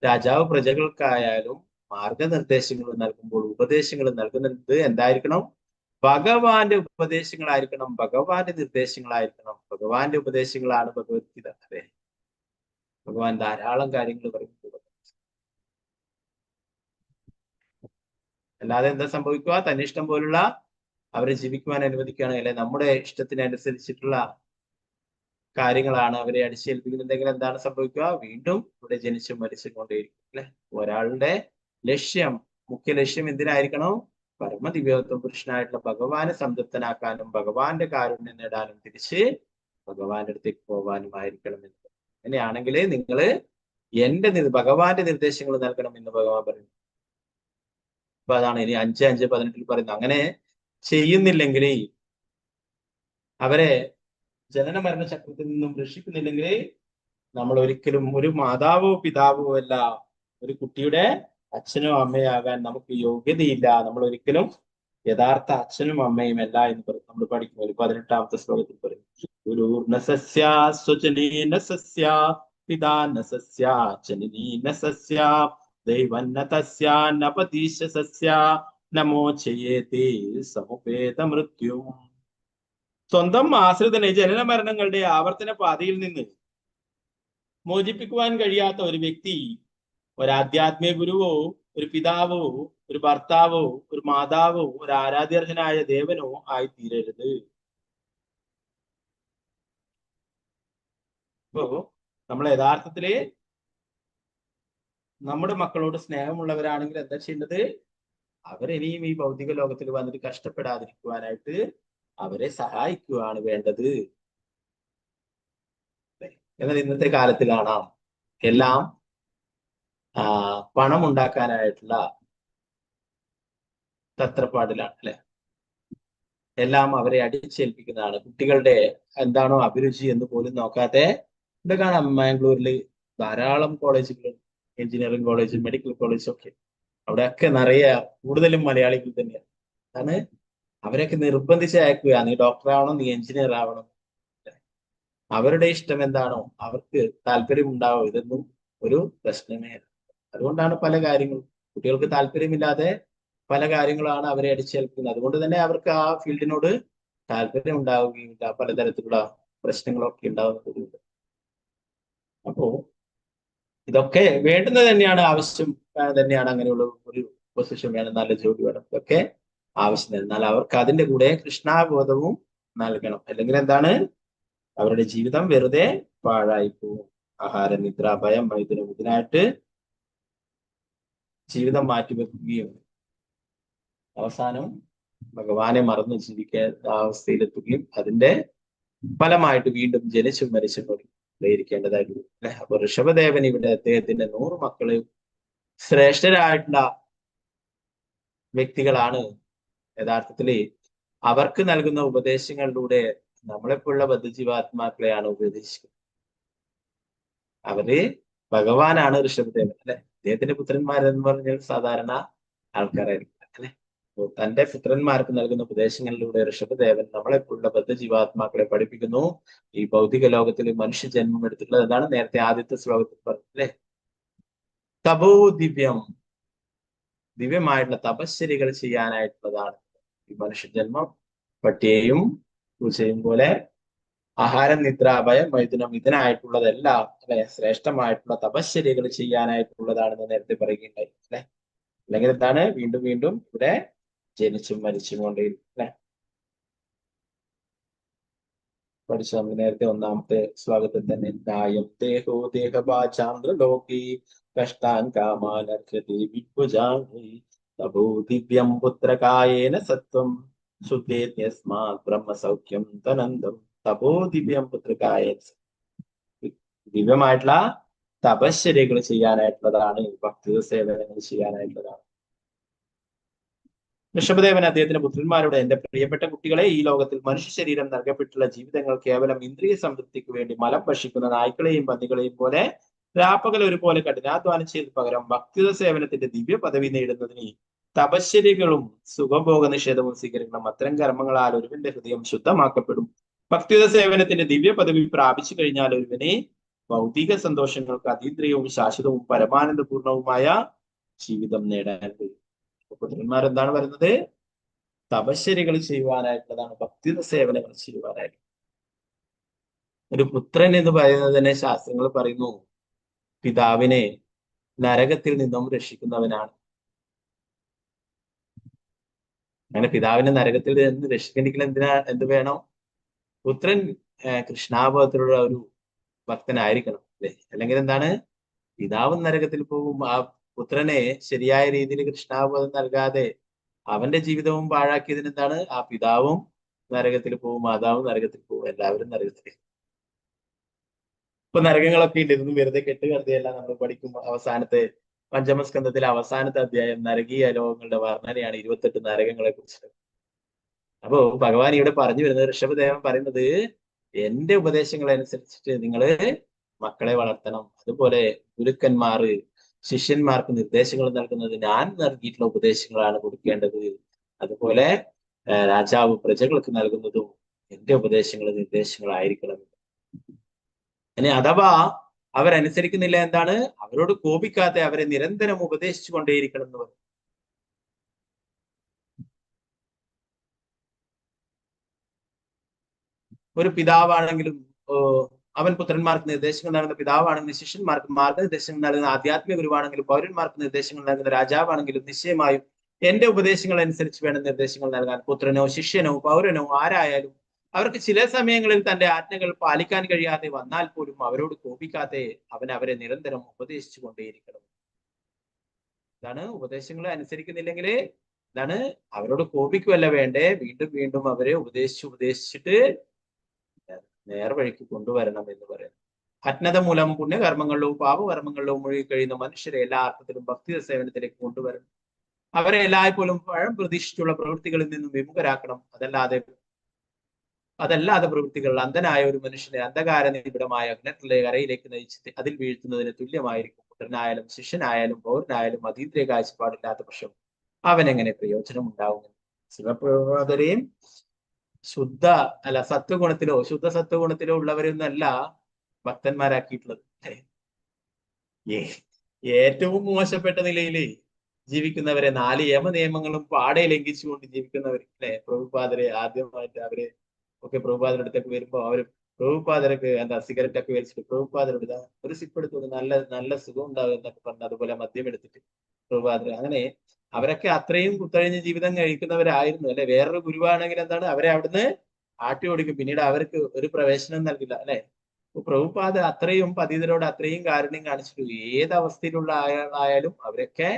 രാജാവ് പ്രജകൾക്കായാലും മാർഗനിർദ്ദേശങ്ങൾ നൽകുമ്പോൾ ഉപദേശങ്ങൾ നൽകുന്നത് എന്തായിരിക്കണം? ഭഗവാന്റെ ഉപദേശങ്ങളായിരിക്കണം, ഭഗവാന്റെ നിർദ്ദേശങ്ങളായിരിക്കണം. ഭഗവാന്റെ ഉപദേശങ്ങളാണ് ഭഗവത്ഗീത. അതെ, ഭഗവാൻ ധാരാളം കാര്യങ്ങൾ പറയുന്നത്. അല്ലാതെ എന്താ സംഭവിക്കുക? തന്നിഷ്ടം പോലുള്ള അവരെ ജീവിക്കുവാൻ അനുവദിക്കുകയാണ്. അല്ലെ നമ്മുടെ ഇഷ്ടത്തിനനുസരിച്ചിട്ടുള്ള കാര്യങ്ങളാണ് അവരെ അടിച്ചേൽപ്പിക്കുന്നുണ്ടെങ്കിൽ എന്താണ് സംഭവിക്കുക? വീണ്ടും ഇവിടെ ജനിച്ചും മരിച്ചും കൊണ്ടേയിരിക്കും. അല്ലെ, ഒരാളുടെ ലക്ഷ്യം, മുഖ്യ ലക്ഷ്യം എന്തിനായിരിക്കണം? പരമദിവ്യത്വ പുരുഷനായിട്ടുള്ള ഭഗവാനെ സംതൃപ്തനാക്കാനും ഭഗവാന്റെ കാരുണ്യം നേടാനും തിരിച്ച് ഭഗവാന്റെ അടുത്തേക്ക് പോകാനുമായിരിക്കണം എന്ന്. അങ്ങനെയാണെങ്കിൽ നിങ്ങൾ ഭഗവാന്റെ നിർദ്ദേശങ്ങൾ നൽകണം എന്ന് ഭഗവാൻ പറയുന്നു. അപ്പൊ അതാണ് ഇനി 5:5:18 പറയുന്നത്. അങ്ങനെ ചെയ്യുന്നില്ലെങ്കിൽ, അവരെ ജനന മരണ ചക്രത്തിൽ നിന്നും രക്ഷിക്കുന്നില്ലെങ്കിൽ നമ്മൾ ഒരിക്കലും ഒരു മാതാവോ പിതാവോ അല്ല, ഒരു കുട്ടിയുടെ അച്ഛനോ അമ്മയോ ആകാൻ നമുക്ക് യോഗ്യതയില്ല. നമ്മൾ ഒരിക്കലും യഥാർത്ഥ അച്ഛനും അമ്മയും അല്ല എന്ന് പറയും. നമ്മൾ പഠിക്കുന്ന ഒരു 18ാമത്തെ ശ്ലോകത്തിൽ പറയും, ഗുരുർന സസ്യ സ്വജനീന സസ്യ പിതാന സസ്യ ജനനീന സസ്യ ദൈവന്ന തസ്യ നപതീശ സസ്യ നമോ ചെയ്യേതി സമുപേത മൃത്യു. സ്വന്തം ആശ്രിതനെ ജനന മരണങ്ങളുടെ ആവർത്തന പാതയിൽ നിന്ന് മോചിപ്പിക്കുവാൻ കഴിയാത്ത ഒരു വ്യക്തി ഒരാധ്യാത്മിക ഗുരുവോ ഒരു പിതാവോ ഒരു ഭർത്താവോ ഒരു മാതാവോ ഒരു ആരാധ്യർഹനായ ദേവനോ ആയി തീരരുത്. ഇപ്പോ നമ്മൾ യഥാർത്ഥത്തില് നമ്മുടെ മക്കളോട് സ്നേഹമുള്ളവരാണെങ്കിൽ എന്താ ചെയ്യേണ്ടത്? അവരിനിയും ഈ ഭൗതിക ലോകത്തിൽ വന്നിട്ട് കഷ്ടപ്പെടാതിരിക്കുവാനായിട്ട് അവരെ സഹായിക്കുകയാണ് വേണ്ടത്. എന്നാൽ ഇന്നത്തെ കാലത്ത് കാണാം, എല്ലാം പണം ഉണ്ടാക്കാനായിട്ടുള്ള തത്രപ്പാടിലാണ്. അല്ലെ, എല്ലാം അവരെ അടിച്ചേൽപ്പിക്കുന്നതാണ്. കുട്ടികളുടെ എന്താണോ അഭിരുചി എന്ന് പോലും നോക്കാതെ ഇവിടെ കാണാം. മാംഗ്ലൂരിൽ ധാരാളം കോളേജുകൾ, എഞ്ചിനീയറിംഗ് കോളേജ്, മെഡിക്കൽ കോളേജ് ഒക്കെ, അവിടെയൊക്കെ നിറയെ കൂടുതലും മലയാളികൾ തന്നെയാണ്. അതാണ് അവരൊക്കെ നിർബന്ധിച്ച് അയക്കുക, നീ ഡോക്ടർ ആവണം, നീ എഞ്ചിനീയർ ആവണം. അവരുടെ ഇഷ്ടം എന്താണോ, അവർക്ക് താല്പര്യം ഉണ്ടാവും, ഇതൊന്നും ഒരു പ്രശ്നമേ. അതുകൊണ്ടാണ് പല കാര്യങ്ങളും കുട്ടികൾക്ക് താല്പര്യമില്ലാതെ പല കാര്യങ്ങളാണ് അവരെ അടിച്ചേൽക്കുന്നത്. അതുകൊണ്ട് തന്നെ അവർക്ക് ആ ഫീൽഡിനോട് താല്പര്യം ഉണ്ടാവുകയില്ല, പലതരത്തിലുള്ള പ്രശ്നങ്ങളൊക്കെ ഉണ്ടാവുന്നത്. അപ്പോ ഇതൊക്കെ വേണ്ടുന്നത് തന്നെയാണ്, ആവശ്യം തന്നെയാണ്. അങ്ങനെയുള്ള ഒരു പൊസിഷൻ വേണം, നല്ല ജോലി വേണം, ഇതൊക്കെ ആവശ്യം. എന്നാൽ അവർക്ക് അതിന്റെ കൂടെ കൃഷ്ണാബോധവും നൽകണം. അല്ലെങ്കിൽ എന്താണ്, അവരുടെ ജീവിതം വെറുതെ പാഴായി പോവും. ആഹാര നിദ്ര ഭയം മൈഥുനം ഇതിനായിട്ട് ജീവിതം മാറ്റിവെക്കുകയും അവസാനം ഭഗവാനെ മറന്ന് ജീവിക്കേണ്ട അവസ്ഥയിലെത്തുകയും അതിന്റെ ഫലമായിട്ട് വീണ്ടും ജനിച്ചും മരിച്ചും ഇരിക്കേണ്ടതായിട്ട് വരും. അല്ലെ, അപ്പൊ ഋഷഭദേവൻ ഇവിടെ അദ്ദേഹത്തിന്റെ 100 മക്കള് ശ്രേഷ്ഠരായിട്ടുള്ള വ്യക്തികളാണ്. യഥാർത്ഥത്തില് അവർക്ക് നൽകുന്ന ഉപദേശങ്ങളിലൂടെ നമ്മളെപ്പോലുള്ള ബദ്ധജീവാത്മാക്കളെയാണ് ഉപദേശിക്കുന്നത്. അവര് ഭഗവാനാണ് ഋഷഭദേവൻ. അല്ലെ, അദ്ദേഹത്തിന്റെ പുത്രന്മാരെന്ന് പറഞ്ഞാൽ സാധാരണ ആൾക്കാരായിരിക്കും. അല്ലെ, തന്റെ പുത്രന്മാർക്ക് നൽകുന്ന ഉപദേശങ്ങളിലൂടെ ഋഷഭദേവൻ നമ്മളെപ്പോലുള്ള ബദ്ധജീവാത്മാക്കളെ പഠിപ്പിക്കുന്നു. ഈ ഭൗതിക ലോകത്തിൽ മനുഷ്യ ജന്മം എടുത്തിട്ടുള്ളത് എന്താണ്? നേരത്തെ ആദ്യത്തെ ശ്ലോകത്തിൽ പറഞ്ഞു. അല്ലെ, തപോ ദിവ്യം, ദിവ്യമായിട്ടുള്ള തപശ്ചര്യകൾ ചെയ്യാനായിട്ടുള്ളതാണ് ഈ മനുഷ്യജന്മം. പട്ടിയെയും പൂച്ചയും പോലെ ആഹാരം നിദ്ര ഭയം മൈഥുനം ഇതിനായിട്ടുള്ളതെല്ലാം അല്ലെ ശ്രേഷ്ഠമായിട്ടുള്ള തപശ്ചര്യകൾ ചെയ്യാനായിട്ടുള്ളതാണെന്ന് നേരത്തെ പറയുകയുണ്ടായി. അല്ലെ, അല്ലെങ്കിൽ എന്താണ്, വീണ്ടും വീണ്ടും ഇവിടെ ജനിച്ചും മരിച്ചും കൊണ്ടേയിരിക്കും. അല്ലെ, പഠിച്ചു. നമ്മൾ നേരത്തെ ഒന്നാമത്തെ ശ്ലോകത്തിൽ തന്നെ ദായം ദേഹോ ദേഹഭാചാന്ദ്രലോകി കഷ്ടാൻ കാമാനർഹതി വിഭുജാംഗി തപോ ദിവ്യം പുത്രകായേന സത്വം ശുദ്ധേത്യസ്മാത് ബ്രഹ്മസൗഖ്യം തനന്തം. തപോ ദിവ്യം പുത്രകായേന ദിവ്യമായിട്ടുള്ള തപശ്ചര്യകൾ ചെയ്യാനായിട്ടുള്ളതാണ്, ഭക്തി സേവനങ്ങൾ ചെയ്യാനായിട്ടുള്ളതാണ്. ഋഷഭദേവൻ അദ്ദേഹത്തിന്റെ പുത്രന്മാരോട്, എന്റെ പ്രിയപ്പെട്ട കുട്ടികളെ, ഈ ലോകത്തിൽ മനുഷ്യ ശരീരം നൽകപ്പെട്ടുള്ള ജീവിതങ്ങൾ കേവലം ഇന്ദ്രിയ സംതൃപ്തിക്ക് വേണ്ടി മലം ഭക്ഷിക്കുന്ന നായ്ക്കളെയും പന്നികളെയും പോലെ രാപ്പകൽ ഒരുപോലെ കഠിനാധ്വാനം ചെയ്ത് പകരം ഭക്തിത സേവനത്തിന്റെ ദിവ്യ പദവി നേടുന്നതിന് തപശ്ചര്യകളും സുഖഭോഗ നിഷേധവും സ്വീകരിക്കണം. അത്തരം കർമ്മങ്ങളാൽ ഒരുവന്റെ ഹൃദയം ശുദ്ധമാക്കപ്പെടും. ഭക്തിത സേവനത്തിന്റെ ദിവ്യ പദവി പ്രാപിച്ചു കഴിഞ്ഞാൽ ഒരുവനെ ഭൗതിക സന്തോഷങ്ങൾക്ക് അതീന്ദ്രിയവും ശാശ്വതവും പരമാനന്ദപൂർണവുമായ ജീവിതം നേടാൻ കഴിയും. പുത്രന്മാരെന്താണ് പറയുന്നത്? തപശ്ചര്യകൾ ചെയ്യുവാനായിട്ടുള്ളതാണ്, ഭക്തിത സേവനങ്ങൾ ചെയ്യുവാനായിട്ട്. ഒരു പുത്രൻ എന്ന് പറയുന്നത് തന്നെ ശാസ്ത്രങ്ങൾ പറയുന്നു പിതാവിനെ നരകത്തിൽ നിന്നും രക്ഷിക്കുന്നവനാണ്. അങ്ങനെ പിതാവിനെ നരകത്തിൽ നിന്ന് രക്ഷിക്കണമെങ്കിൽ എന്ത് വേണം? പുത്രൻ കൃഷ്ണാബോധത്തിലുള്ള ഒരു ഭക്തനായിരിക്കണം, അല്ലെ? അല്ലെങ്കിൽ എന്താണ്? പിതാവും നരകത്തിൽ പോകും. ആ പുത്രനെ ശരിയായ രീതിയിൽ കൃഷ്ണാബോധം നൽകാതെ അവന്റെ ജീവിതവും പാഴാക്കിയതിന് എന്താണ്? ആ പിതാവും നരകത്തിൽ പോകും, മാതാവും നരകത്തിൽ പോകും, എല്ലാവരും നരകത്തിൽ. ഇപ്പൊ നരകങ്ങളൊക്കെ ഉണ്ട്. ഇതൊന്നും വെറുതെ കെട്ടുകടത്തിയല്ല. നമ്മൾ പഠിക്കും അവസാനത്തെ പഞ്ചമസ്കന്ധത്തിലെ അവസാനത്തെ അധ്യായം നരകീയ ലോകങ്ങളുടെ വർണ്ണനയാണ്, 28 നരകങ്ങളെ കുറിച്ച്. അപ്പോ ഭഗവാൻ ഇവിടെ പറഞ്ഞു വരുന്നത്, ഋഷഭദേവൻ പറയുന്നത്, എന്റെ ഉപദേശങ്ങൾ അനുസരിച്ചിട്ട് നിങ്ങള് മക്കളെ വളർത്തണം. അതുപോലെ ഗുരുക്കന്മാര് ശിഷ്യന്മാർക്ക് നിർദ്ദേശങ്ങൾ നൽകുന്നത് ഞാൻ നൽകിയിട്ടുള്ള ഉപദേശങ്ങളാണ് കൊടുക്കേണ്ടത്. അതുപോലെ രാജാവ് പ്രജകൾക്ക് നൽകുന്നതും എന്റെ ഉപദേശങ്ങൾ നിർദ്ദേശങ്ങളായിരിക്കണം. ഇനി അഥവാ അവരനുസരിക്കുന്നില്ല, എന്താണ്? അവരോട് കോപിക്കാതെ അവരെ നിരന്തരം ഉപദേശിച്ചു കൊണ്ടേയിരിക്കണം എന്ന് പറയും. ഒരു പിതാവാണെങ്കിലും അവൻ പുത്രന്മാർക്ക് നിർദ്ദേശങ്ങൾ നൽകുന്ന പിതാവാണെങ്കിലും ശിഷ്യന്മാർക്ക് മാർഗനിർദ്ദേശങ്ങൾ നൽകുന്ന ആധ്യാത്മിക ഗുരുവാണെങ്കിലും പൗരന്മാർക്ക് നിർദ്ദേശങ്ങൾ നൽകുന്ന രാജാവാണെങ്കിലും നിശ്ചയമായും എന്റെ ഉപദേശങ്ങൾ അനുസരിച്ച് വേണം നിർദ്ദേശങ്ങൾ നൽകാൻ. പുത്രനോ ശിഷ്യനോ പൗരനോ ആരായാലും അവർക്ക് ചില സമയങ്ങളിൽ തന്റെ ആജ്ഞകൾ പാലിക്കാൻ കഴിയാതെ വന്നാൽ പോലും അവരോട് കോപിക്കാതെ അവൻ അവരെ നിരന്തരം ഉപദേശിച്ചു കൊണ്ടേയിരിക്കണം. ഇതാണ് ഉപദേശങ്ങൾ അനുസരിക്കുന്നില്ലെങ്കിൽ ഇതാണ് അവരോട് കോപിക്കുമല്ല വേണ്ടേ, വീണ്ടും വീണ്ടും അവരെ ഉപദേശിച്ചിട്ട് നേർവഴിക്ക് കൊണ്ടുവരണം എന്ന് പറയുന്നു. അജ്ഞത മൂലം പുണ്യകർമ്മങ്ങളിലും പാപകർമ്മങ്ങളിലും മുഴുകി കഴിയുന്ന മനുഷ്യരെ എല്ലാ അർത്ഥത്തിലും ഭക്തി സേവനത്തിലേക്ക് കൊണ്ടുവരണം. അവരെ എല്ലായ്പ്പോഴും പഴം പ്രതീക്ഷിച്ചുള്ള പ്രവൃത്തികളിൽ നിന്നും വിമുഖരാക്കണം. അതല്ലാതെ പ്രവൃത്തികൾ അന്ധനായ ഒരു മനുഷ്യനെ അന്ധകാര നിബിഡമായ അഗ്നത്തിലെ കരയിലേക്ക് നയിച്ച് അതിൽ വീഴ്ത്തുന്നതിന് തുല്യമായിരിക്കും. പുത്രനായാലും ശിഷ്യനായാലും പൗരനായാലും അതീന്ദ്രിയ കാഴ്ചപ്പാടില്ലാത്ത പക്ഷം അവനെങ്ങനെ പ്രയോജനം ഉണ്ടാവും? ശിവപ്രബോധരെയും സത്വഗുണത്തിലോ ശുദ്ധ സത്വഗുണത്തിലോ ഉള്ളവരൊന്നല്ല ഭക്തന്മാരാക്കിയിട്ടുള്ളത്. ഏറ്റവും മോശപ്പെട്ട നിലയിൽ ജീവിക്കുന്നവരെ 4 യമനിയമങ്ങളും പാടെ ലംഘിച്ചുകൊണ്ട് ജീവിക്കുന്നവർ, അല്ലെ? പ്രഭുപാദരെ ആദ്യമായിട്ട് അവരെ ഒക്കെ പ്രഭുപാദരുടെ അടുത്തേക്ക് വരുമ്പോ അവര് പ്രഭുപാദരൊക്കെ സിഗരറ്റ് ഒക്കെ വലിച്ചിട്ട് പ്രഭുപാദരുടെ ഒരു സിപ്പ് എടുത്തു, നല്ല സുഖം ഉണ്ടാവും എന്നൊക്കെ പറഞ്ഞു. അതുപോലെ മദ്യം എടുത്തിട്ട് പ്രഭുപാദർ, അങ്ങനെ അവരൊക്കെ അത്രയും കുത്തഴിഞ്ഞ് ജീവിതം കഴിക്കുന്നവരായിരുന്നു, അല്ലെ? വേറൊരു ഗുരുവാണെങ്കിൽ എന്താണ്, അവരെ അവിടുന്ന് ആട്ടി ഓടിക്കും, പിന്നീട് അവർക്ക് ഒരു പ്രവേശനം നൽകില്ല, അല്ലെ? പ്രഭുപാദ അത്രയും പതിതരോട് അത്രയും കാരുണ്യം കാണിച്ചിട്ടു ഏത് അവസ്ഥയിലുള്ള ആളായാലും അവരൊക്കെ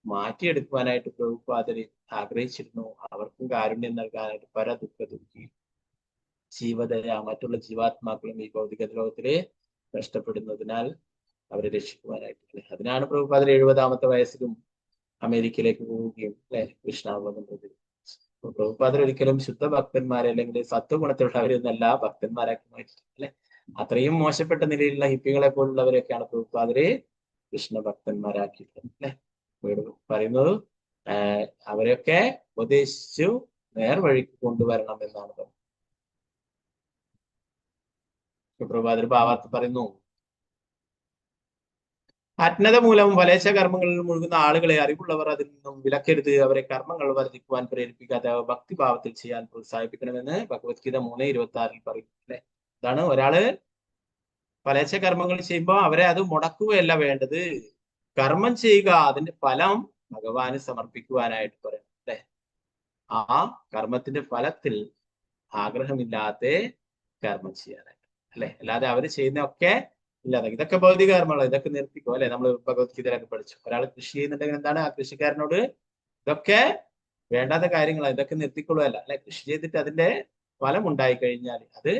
മാറ്റിയെടുക്കുവാനായിട്ട് പ്രഭുപാദര് ആഗ്രഹിച്ചിരുന്നു. അവർക്കും കാരുണ്യം നൽകാനായിട്ട് പരദുഃഖ ദുഃഖി ജീവദയ മറ്റുള്ള ജീവാത്മാക്കളും ഈ ഭൗതിക ലോകത്തില് കഷ്ടപ്പെടുന്നതിനാൽ അവരെ രക്ഷിക്കുവാനായിട്ട്. അതിനാണ് പ്രഭുപാദർ 70ാമത്തെ വയസ്സിലും അമേരിക്കയിലേക്ക് പോവുകയും, അല്ലെ, കൃഷ്ണാവബോധം പ്രതി. പ്രഭുപാദർ ഒരിക്കലും ശുദ്ധ ഭക്തന്മാരെ അല്ലെങ്കിൽ സത്വഗുണത്തിലുള്ളവരൊന്നല്ല ഭക്തന്മാരാക്കി മാറ്റി, അല്ലെ? അത്രയും മോശപ്പെട്ട നിലയിലുള്ള ഹിപ്പികളെ പോലുള്ളവരൊക്കെയാണ് പ്രഭുപാദരെ കൃഷ്ണ ഭക്തന്മാരാക്കിയിട്ടുള്ളത്, അല്ലെ? പറയുന്നത് അവരെയൊക്കെ ഉപദേശിച്ചു നേർവഴിക്ക് കൊണ്ടുവരണം എന്നാണ് പറയുന്നത്. പ്രഭുപാദർ ഭാവാർത്ഥ പറയുന്നു, അജ്ഞത മൂലം വലേശ കർമ്മങ്ങളിൽ മുഴുകുന്ന ആളുകളെ അറിവുള്ളവർ അതിൽ നിന്നും വിലക്കരുത്. അവരെ കർമ്മങ്ങൾ വർദ്ധിക്കുവാൻ പ്രേരിപ്പിക്കാതെ ഭക്തിഭാവത്തിൽ ചെയ്യാൻ പ്രോത്സാഹിപ്പിക്കണമെന്ന് ഭഗവത്ഗീത 3:26 പറയും, അല്ലെ? ഇതാണ് ഒരാള് വലേശ കർമ്മങ്ങൾ ചെയ്യുമ്പോൾ അവരെ അത് മുടക്കുകയല്ല വേണ്ടത്, കർമ്മം ചെയ്യുക, അതിന്റെ ഫലം ഭഗവാന് സമർപ്പിക്കുവാനായിട്ട് പറയും, അല്ലെ? ആ കർമ്മത്തിന്റെ ഫലത്തിൽ ആഗ്രഹമില്ലാതെ കർമ്മം ചെയ്യാനായിട്ട്, അല്ലെ? അല്ലാതെ അവര് ചെയ്യുന്നതൊക്കെ ഇല്ലാതെ, ഇതൊക്കെ ഭൗതിക കർമ്മങ്ങൾ, ഇതൊക്കെ നിർത്തിക്കോ, അല്ലെ? നമ്മൾ ഭഗവത്ഗീതയിലൊക്കെ പഠിച്ചു. ഒരാൾ കൃഷി ചെയ്യുന്നുണ്ടെങ്കിൽ എന്താണ്, ആ കൃഷിക്കാരനോട് ഇതൊക്കെ വേണ്ടാത്ത കാര്യങ്ങളാണ്, ഇതൊക്കെ നിർത്തിക്കൊള്ളുക അല്ല, അല്ലെ? കൃഷി ചെയ്തിട്ട് അതിന്റെ ഫലം ഉണ്ടായി കഴിഞ്ഞാൽ അത്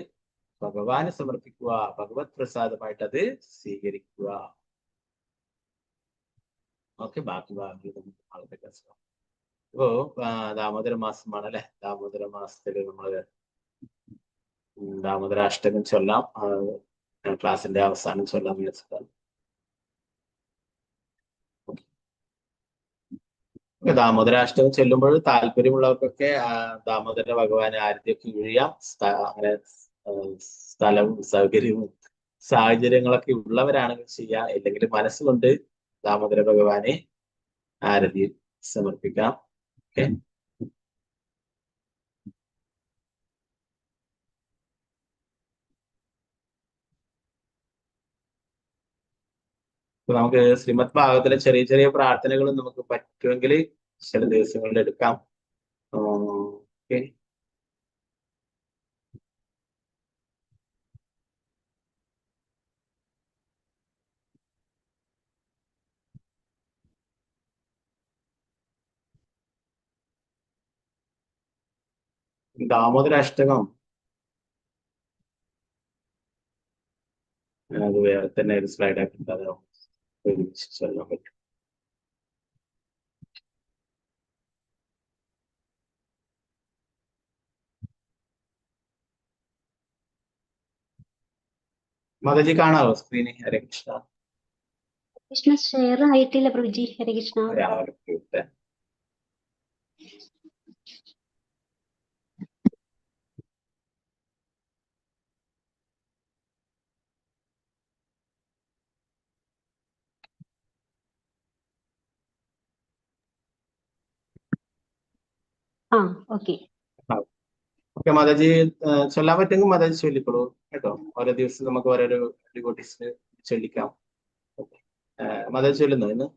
ഭഗവാന് സമർപ്പിക്കുക, ഭഗവത് പ്രസാദമായിട്ട് അത് സ്വീകരിക്കുക. ഓക്കെ, ബാക്കി ഇപ്പോ ദാമോദര മാസമാണ്, അല്ലെ? ദാമോദര മാസത്തില് നമ്മള് ദാമോദരാഷ്ടകം ചൊല്ലാം. ക്ലാസിന്റെ അവസാനം ചൊല്ലാൻ വിചാരിച്ചതാണ്. ദാമോദരാഷ്ടകം ചൊല്ലുമ്പോൾ താല്പര്യമുള്ളവർക്കൊക്കെ ദാമോദര ഭഗവാനെ ആരതിയൊക്കെ ഒഴിയാം. അങ്ങനെ സ്ഥലവും സൗകര്യവും സാഹചര്യങ്ങളൊക്കെ ഉള്ളവരാണെങ്കിൽ ചെയ്യാം. അല്ലെങ്കിൽ മനസ്സുകൊണ്ട് ദാമോദര ഭഗവാനെ ആരതി സമർപ്പിക്കാം. ഓക്കെ, നമുക്ക് ശ്രീമദ് ഭാഗവത്തിലെ ചെറിയ ചെറിയ പ്രാർത്ഥനകളും നമുക്ക് പറ്റുമെങ്കിൽ ചില ദിവസങ്ങളിൽ എടുക്കാം. ഓക്കെ, ദാമോദരാഷ്ടകം അത് വേറെ തന്നെ ഒരു സ്ലൈഡ് ആക്കിയിട്ട് അത് ഒരുമിച്ച് ചൊല്ലാൻ പറ്റും. മാതാജി കാണാവോ സ്ക്രീന്? ഹരേ കൃഷ്ണ. കൃഷ്ണ ഷെയർ ആയിട്ടില്ല പ്രഭുജി. ഹരേ കൃഷ്ണ. ആ ഓക്കെ ഓക്കെ, മാതാജി ചൊല്ലാൻ പറ്റുമെങ്കിൽ മാതാജി ചൊല്ലിക്കോളൂ കേട്ടോ. ഓരോ ദിവസം നമുക്ക് ഓരോരോ ഡിവോട്ടീസിന് ചൊല്ലിക്കാം. മാതാജി ചൊല്ലുന്നോ ഇന്ന്?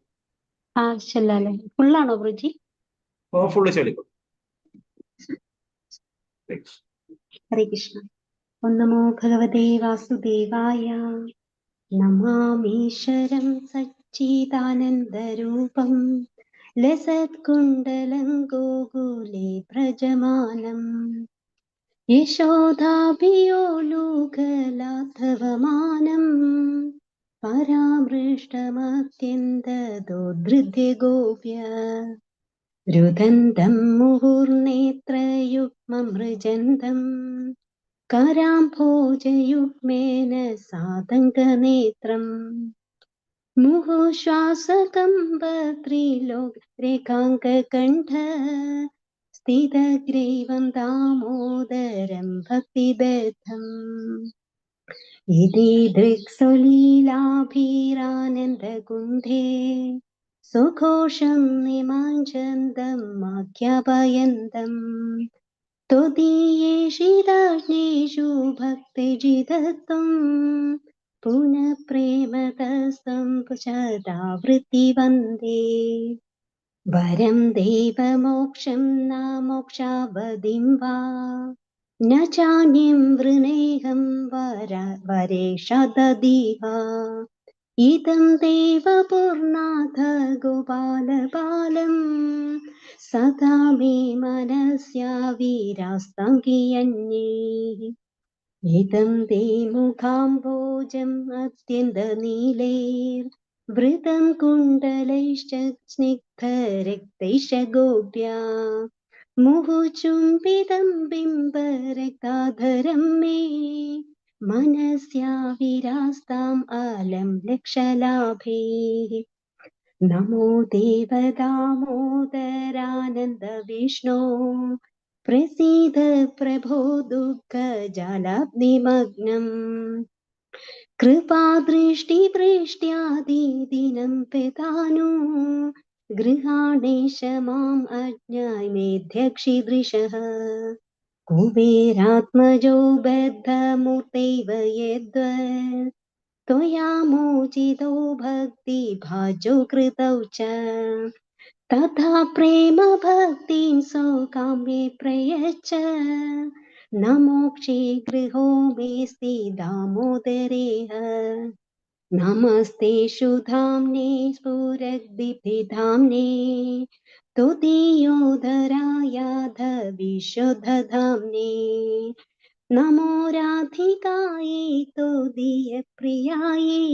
ആ ചൊല്ലാലേ. ഫുള്ളാണോ പ്രഭുജി? ഓ, ഫുള്ള് ചൊല്ലിക്കോളൂ. ഹരേ കൃഷ്ണ. ഓം നമോ ഭഗവതേ വാസുദേവായ. നമാമീശ്വരം സച്ചിദാനന്ദരൂപം ലസത്കുണ്ടലം ഗോകുലേ പ്രജമാനം യശോദാഭിയോലൂകലാധവമാനം പരാമൃഷ്ടമത്യന്തദോദ്ധൃത്യ ഗോപ്യ രുദന്തം മുഹുർനേത്രയുഗ്മമൃജന്തം कराम्भोजयुग्मेन सातङ्कनेत्रम् मुहुश्वासकम्बत्रिलोकरेखाङ्ककण्ठ स्थितग्रीवं दामोदरं भक्तिबद्धम् इति दृक्सुलीलाभिरानन्दकुण्ठे सुघोषं निमज्जन्तम् आख्यापयन्तम् त्वदीयेषिताग्नेषु भक्तिजितत्वं पुनः प्रेमतस्तं पुषदावृत्ति वन्दे वरं देवमोक्षं न मोक्षावधिं वा न चान्यं वृणेहं वरेशदधिः इदं देवपूर्णाथ गोपालबालम् सदा मे मनस्या वीरास्ताङ्गियन्ये इदं ते मुखाम्भोजम् अत्यन्तनीलैर्वृतं कुण्डलैश्च स्निग्धरक्तैश्च गोप्या मुहुचुम्बितं बिम्बरक्ताधरं मे मनस्या विरास्ताम् अलं लक्षलाभे नमो देवदामोदरानन्द विष्णो प्रसीद प्रभो दुःखजालाग्निमग्नम् कृपादृष्टिवृष्ट्यादिदिनं पितानु गृहाणेश माम् अज्ञायमेध्यक्षिदृशः कुबेरात्मजो बद्धमूर्तैव यद्वत् त्वया मोचितो भक्तिभाजो कृतौ च तथा प्रेम भक्तिं सौकाम्ये प्रयच्छ न मोक्षे गृहो मेऽस्ति दामोदरेह नमस्ते शुधाम्ने स्फुरद्दीप्तिधाम्ने तुदीयोधरायाधविशुद्धधाम्ने नमो राधिकायै तुदीयप्रियायै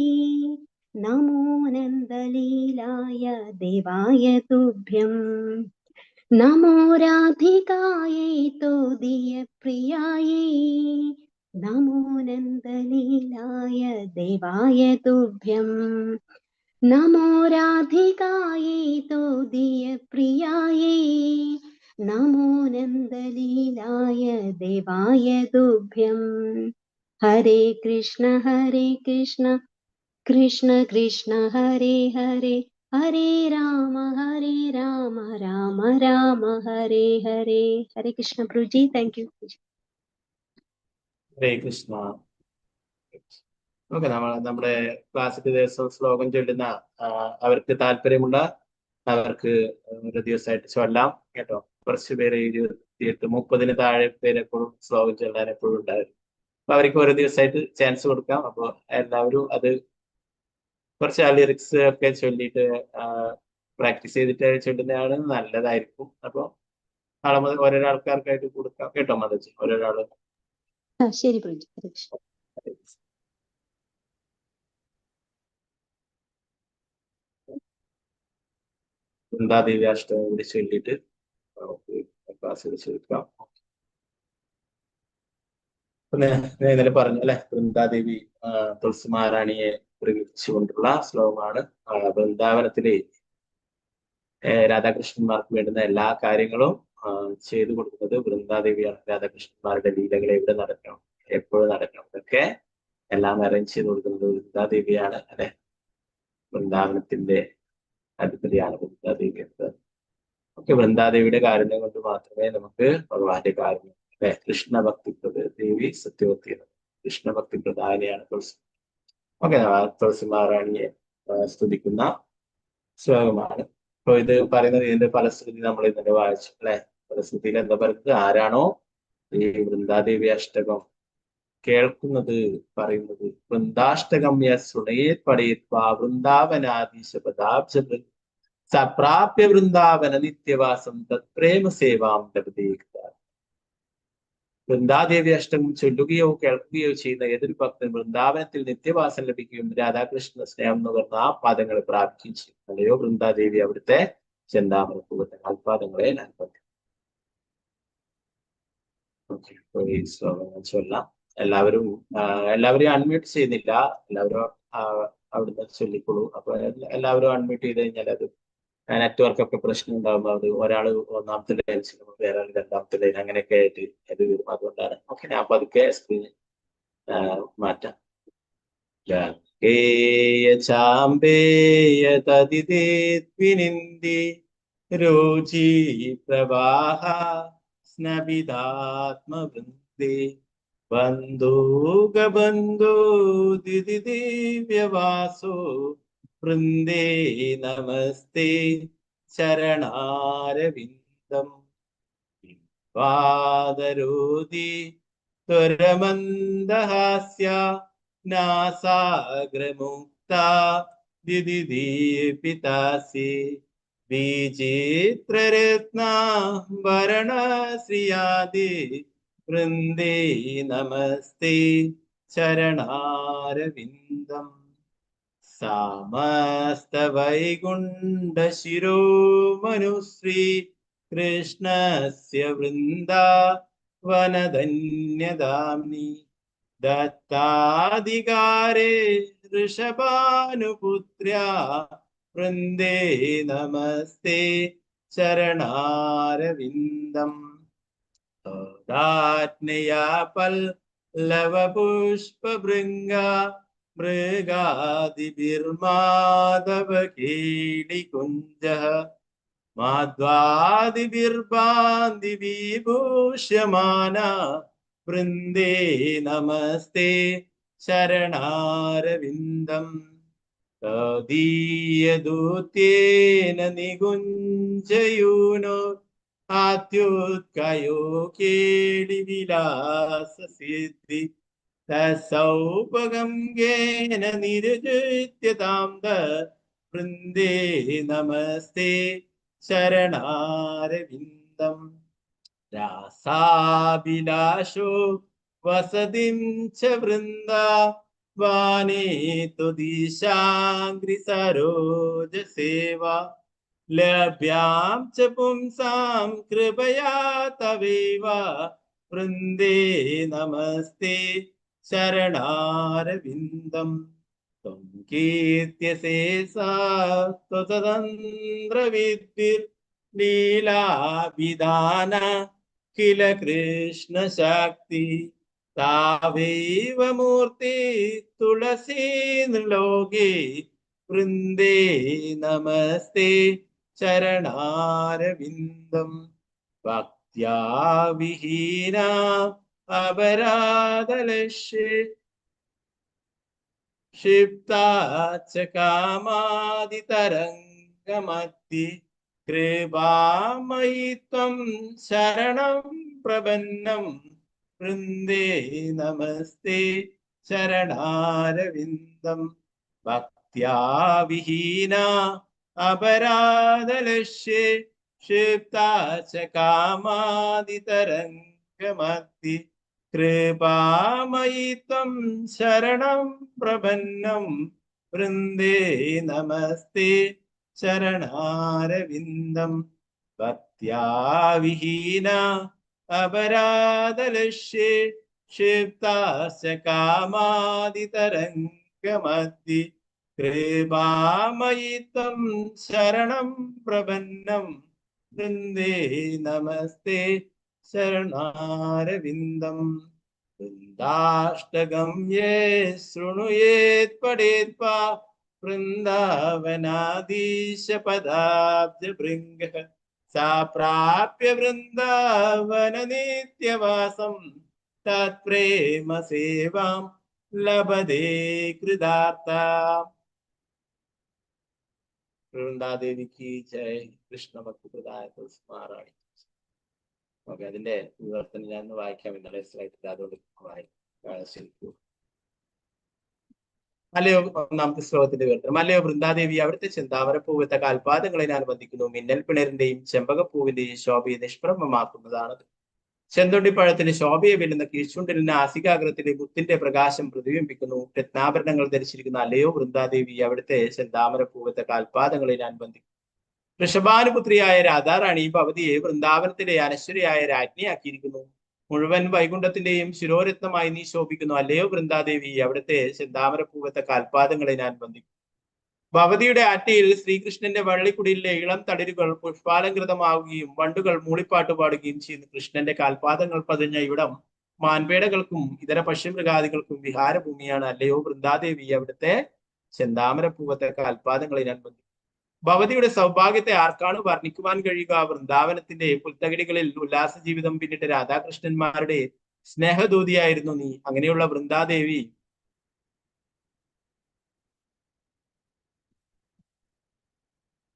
नमो नन्दलीलाय देवाय तुभ्यम् नमो राधिकायै तुदीयप्रियायै नमो नन्दलीलाय देवाय तुभ्यम् नमो राधिकायै तुदीयप्रियायै नमो नन्दलीलाय देवाय तुभ्यम् हरे कृष्ण कृष्ण कृष्ण हरे हरे हरे राम राम राम हरे हरे. हरे कृष्ण प्रभुजी. Thank you. Hare Krishna. Okay, നമ്മുടെ ക്ലാസ്സിൽ ദിവസം ശ്ലോകം ചൊല്ലുന്ന അവർക്ക് താല്പര്യമുള്ള അവർക്ക് ഒരു ദിവസമായിട്ട് ചൊല്ലാം കേട്ടോ. കുറച്ച് പേര് 28-30 താഴെ പേര് എപ്പോഴും ശ്ലോകം ചൊല്ലാൻ എപ്പോഴും ഉണ്ടായിരുന്നു. അപ്പൊ അവർക്ക് ഒരു ദിവസമായിട്ട് ചാൻസ് കൊടുക്കാം. അപ്പൊ എല്ലാവരും അത് കുറച്ച് ആ ലിറിക്സ് ഒക്കെ ചൊല്ലിയിട്ട് പ്രാക്ടീസ് ചെയ്തിട്ട് ചൊല്ലുന്നതാണ് നല്ലതായിരിക്കും. അപ്പൊ നാളെ മുതൽ ഓരോരോ ആൾക്കാർക്കായിട്ട് കൊടുക്കാം കേട്ടോ. മതജി ഓരോരാള്. ശരി പ്രഭുജി. ഹരേ കൃഷ്ണ. വൃന്ദാദേവി അഷ്ടമി കൂടി ചൊല്ലിയിട്ട് നമുക്ക് ക്ലാസ്സിൽ ചോദിക്കാം. ഇന്നലെ പറഞ്ഞു അല്ലെ, വൃന്ദാദേവി തുളസി മഹാറാണിയെ പ്രകീർത്തിച്ചുകൊണ്ടുള്ള ശ്ലോകമാണ്. വൃന്ദാവനത്തിലെ രാധാകൃഷ്ണന്മാർക്ക് വേണ്ടുന്ന എല്ലാ കാര്യങ്ങളും ചെയ്തു കൊടുക്കുന്നത് വൃന്ദാദേവിയാണ്. രാധാകൃഷ്ണന്മാരുടെ ലീലകൾ എവിടെ നടക്കണം, എപ്പോഴും നടക്കണം, ഇതൊക്കെ എല്ലാം അറേഞ്ച് ചെയ്ത് കൊടുക്കുന്നത് വൃന്ദാദേവിയാണ് അല്ലെ. വൃന്ദാവനത്തിന്റെ അധിപതിയാണ് വൃന്ദാദേവി എന്നത്. ഒക്കെ വൃന്ദാദേവിയുടെ കാരുണ്യം കൊണ്ട് മാത്രമേ നമുക്ക് ഭഗവാന്റെ കാരുണ്യം അല്ലെ. കൃഷ്ണഭക്തി ദേവി സത്യവതി, കൃഷ്ണഭക്തി പ്രധാനിയാണ് തുളസി. ഓക്കെ, തുളസി മഹാറാണിയെ സ്തുതിക്കുന്ന ശ്ലോകമാണ്. അപ്പൊ ഇത് പറയുന്നത് ഇതിന്റെ ഫലശ്രുതി നമ്മൾ ഇന്നലെ വായിച്ചു അല്ലെ. ഫലശ്രുതിയിൽ എന്താ പറയുന്നത്? ആരാണോ ഈ വൃന്ദാദേവി അഷ്ടകം കേൾക്കുന്നത്, പറയുന്നത്, വൃന്ദാഷ്ടകം യസുണയേത് പടയേത്വാ വൃന്ദാവനാദീശ പദാബ്ജ സപ്രാപ്യ വൃന്ദാവന നിത്യവാസം തത്പ്രേമ സേവാം ലഭതേ. വൃന്ദാദേവി അഷ്ടകം ചൊല്ലുകയോ കേൾക്കുകയോ ചെയ്യുന്ന ഏതൊരു ഭക്തൻ വൃന്ദാവനത്തിൽ നിത്യവാസം ലഭിക്കുകയും രാധാകൃഷ്ണ സ്നേഹം നുകർന്ന ആ പാദങ്ങളെ പ്രാപിക്കുകയും ചെയ്യും. അല്ലയോ വൃന്ദാദേവി അവിടുത്തെ ചെന്താമരപ്പൂവത്തെ കാൽപാദങ്ങളെ ഞാൻ പറ്റും. ഓക്കെ, ഈ ശ്ലോകങ്ങൾ ചൊല്ലാം. എല്ലാവരെയും അൺമ്യൂട്ട് ചെയ്യുന്നില്ല. എല്ലാവരും അവിടുന്ന് ചൊല്ലിക്കൊള്ളൂ. അപ്പൊ എല്ലാവരും അൺമ്യൂട്ട് ചെയ്ത് കഴിഞ്ഞാൽ അത് നെറ്റ്വർക്ക് ഒക്കെ പ്രശ്നം ഉണ്ടാകുമ്പോൾ അത് ഒരാള് ഒന്നാമത്തെ ലൈൻ ചെയ്യുമ്പോൾ വേറെ ആൾ രണ്ടാമത്തെ ലൈൻ അങ്ങനെയൊക്കെ ആയിട്ട് ഇത് വരും. അതുകൊണ്ടാണ്. ഓക്കെ, ഞാൻ പതുക്കെ സ്ക്രീൻ മാറ്റാം. ചാമ്പേയ തദിതേത്വിനിന്ദി രോചി പ്രവാഹ സ്നബിതാത്മവൃന്ദേ ബന്ധൂകബന്ധോ ദിവ്യവാസോ വൃന്ദേ നമസ്തേ ചരണാരവിന്ദം പാദരോദി ത്വരമന്ദഹാസ്യ നാസാഗ്രമുക്ത ദിദിദീപിതാസി വിചിത്രരത്നാഭരണശ്രിയാദി വൃന്ദേ നമസ്തേ ചരണാരവിന്ദം സമസ്തവൈകുണ്ഠശിരോമനുശ്രീ കൃഷ്ണസ്യ വൃന്ദാവനധന്യധാംനി ദത്താധികാരേ ഋഷഭാനുപുത്ര്യാ വൃന്ദേ നമസ്തേ ചരണാരവിന്ദം ദാത്നയാ പല്ലവപുഷ്പഭൃംഗ മൃഗാദിഭിർമാധവകീളികുഞ്ജഃ മാധ്വാദിഭിർബാന്ധിവിഭൂഷ്യമാന വൃന്ദേ നമസ്തേ ചരണാരവിന്ദം തദീയദൂത്യേന നികുഞ്ജയൂനോ ആത്യുത്കയോ കേളിവിലാസ സിദ്ധി തസൗപഗംഗേന നിരുചിത്യതാം വൃന്ദേ നമസ്തേ ശരണാരവിന്ദം രാസാഭിലാഷോ വസതിം ച വൃന്ദാവനേ തുദിശാംഗ്രി സരോജസേവ ലഭ്യാം ച പുംസാം കൃപയാ തവൈവ വൃന്ദേ നമസ്തേ ശരണാരവിന്ദം ത്വം കീർത്യസേസാ സ്വതന്ത്രവിദ്ഭിർ ലീലാവിധാന കില കൃഷ്ണ ശക്തി താവൈവ മൂർത്തി തുളസീ നൃലോകേ വൃന്ദേ നമസ്തേ ശരണാരവിന്ദം ഭക്ത്യാ വിഹീന അപരാധലക്ഷ്യ ക്ഷിപ്താ ച കാമാദിതരംഗമത്തി കൃപാമയി ത്വം ശരണം പ്രപന്നം വൃന്ദേ നമസ്തേ ശരണാരവിന്ദം ഭക്ത്യാ വിഹീന അപരാധലക്ഷ്യ ക്ഷിപ്താ ച കാമാദിതരംഗമത്തി കൃപാമയി ത്വം ശരണം പ്രപന്നം വൃന്ദേ നമസ്തേ ശരണാരവിന്ദം ഭക്ത്യാ വിഹീന അപരാധലക്ഷ്യ ക്ഷിപ്താ ച കാമാദിതരംഗമത്തി കൃപാമയി ത്വം ശരണം പ്രപന്നം വൃന്ദേ നമസ്തേ ശരണാരവിന്ദം വൃന്ദാഷ്ടകം യേ ശൃണുയേത് പഠേത് വാ വൃന്ദാവനാദീശ പദാബ്ജ ഭൃംഗ സാ പ്രാപ്യ വൃന്ദാവന നിത്യവാസം തത്പ്രേമ സേവാം ലഭതേ കൃതാർത്ഥ. വൃന്ദാദേവിക്ക് ജയ്. കൃഷ്ണ ഭക്തി പ്രദായ തുളസിമാറാണി. ഓക്കെ, അതിന്റെ വിവർത്തനം ഞാൻ വായിക്കാം. ഇന്നലെ സ്ലൈഡിൽ അതുകൊണ്ട് ശരിക്കും മല്ലയോ ഒന്നാമത്തെ ശ്ലോകത്തിന്റെ വിവർത്തനം. മല്ലയോ വൃന്ദാദേവി, അവിടുത്തെ ചെന്താമരപ്പൂവിത്തെ കാൽപാദങ്ങളെ ഞാൻ വന്ദിക്കുന്നു. മിന്നൽ പിണറിന്റെയും ചെമ്പകപ്പൂവിന്റെയും ശോഭയെ നിഷ്പ്രഭമാക്കുന്നതാണത്. ചെന്തൊണ്ടിപ്പഴത്തിന് ശോഭയെ വെല്ലുന്ന കീഴ്ചുണ്ടിൽ നാസികാഗ്രത്തിലെ മുത്തിന്റെ പ്രകാശം പ്രതിബിംബിക്കുന്നു. രത്നാഭരണങ്ങൾ ധരിച്ചിരിക്കുന്ന അല്ലയോ വൃന്ദാദേവി, അവിടുത്തെ ചെന്താമരപ്പൂവിത്തെ കാൽപാദങ്ങളെ ഞാൻ വന്ദിക്കുന്നു. ഋഷഭാനുപുത്രിയായ രാധാറാണി ഭവതിയെ വൃന്ദാവനത്തിലെ അനശ്വരിയായ രാജ്ഞിയാക്കിയിരിക്കുന്നു. മുഴുവൻ വൈകുണ്ഠത്തിന്റെയും ശിരോരത്നമായി നീ ശോഭിക്കുന്നു. അല്ലയോ വൃന്ദാദേവി, അവിടുത്തെ ചെന്താമരപ്പൂവത്തെ കാൽപാദങ്ങളെ ഞാൻ വന്ദിക്കുന്നു. ഭവതിയുടെ ആറ്റിയിൽ ശ്രീകൃഷ്ണന്റെ വള്ളിക്കുടിയിലെ ഇളം തളിരുകൾ പുഷ്പാലങ്കൃതമാവുകയും വണ്ടുകൾ മൂളിപ്പാട്ട് പാടുകയും ചെയ്യുന്നു. കൃഷ്ണന്റെ കാൽപാദങ്ങൾ പതിഞ്ഞ ഇവിടം മാൻപേടകൾക്കും ഇതര പശുമൃഗാദികൾക്കും വിഹാരഭൂമിയാണ്. അല്ലയോ വൃന്ദാദേവി, അവിടുത്തെ ചെന്താമരപ്പൂവത്തെ കാൽപാദങ്ങളെ ഞാൻ വന്ദിക്കുന്നു. ഭവതിയുടെ സൗഭാഗ്യത്തെ ആർക്കാണ് വർണ്ണിക്കുവാൻ കഴിയുക? വൃന്ദാവനത്തിന്റെ പുൽത്തകിടികളിൽ ഉല്ലാസ ജീവിതം പിന്നിട്ട് രാധാകൃഷ്ണന്മാരുടെ സ്നേഹദൂതിയായിരുന്നു നീ. അങ്ങനെയുള്ള വൃന്ദാദേവി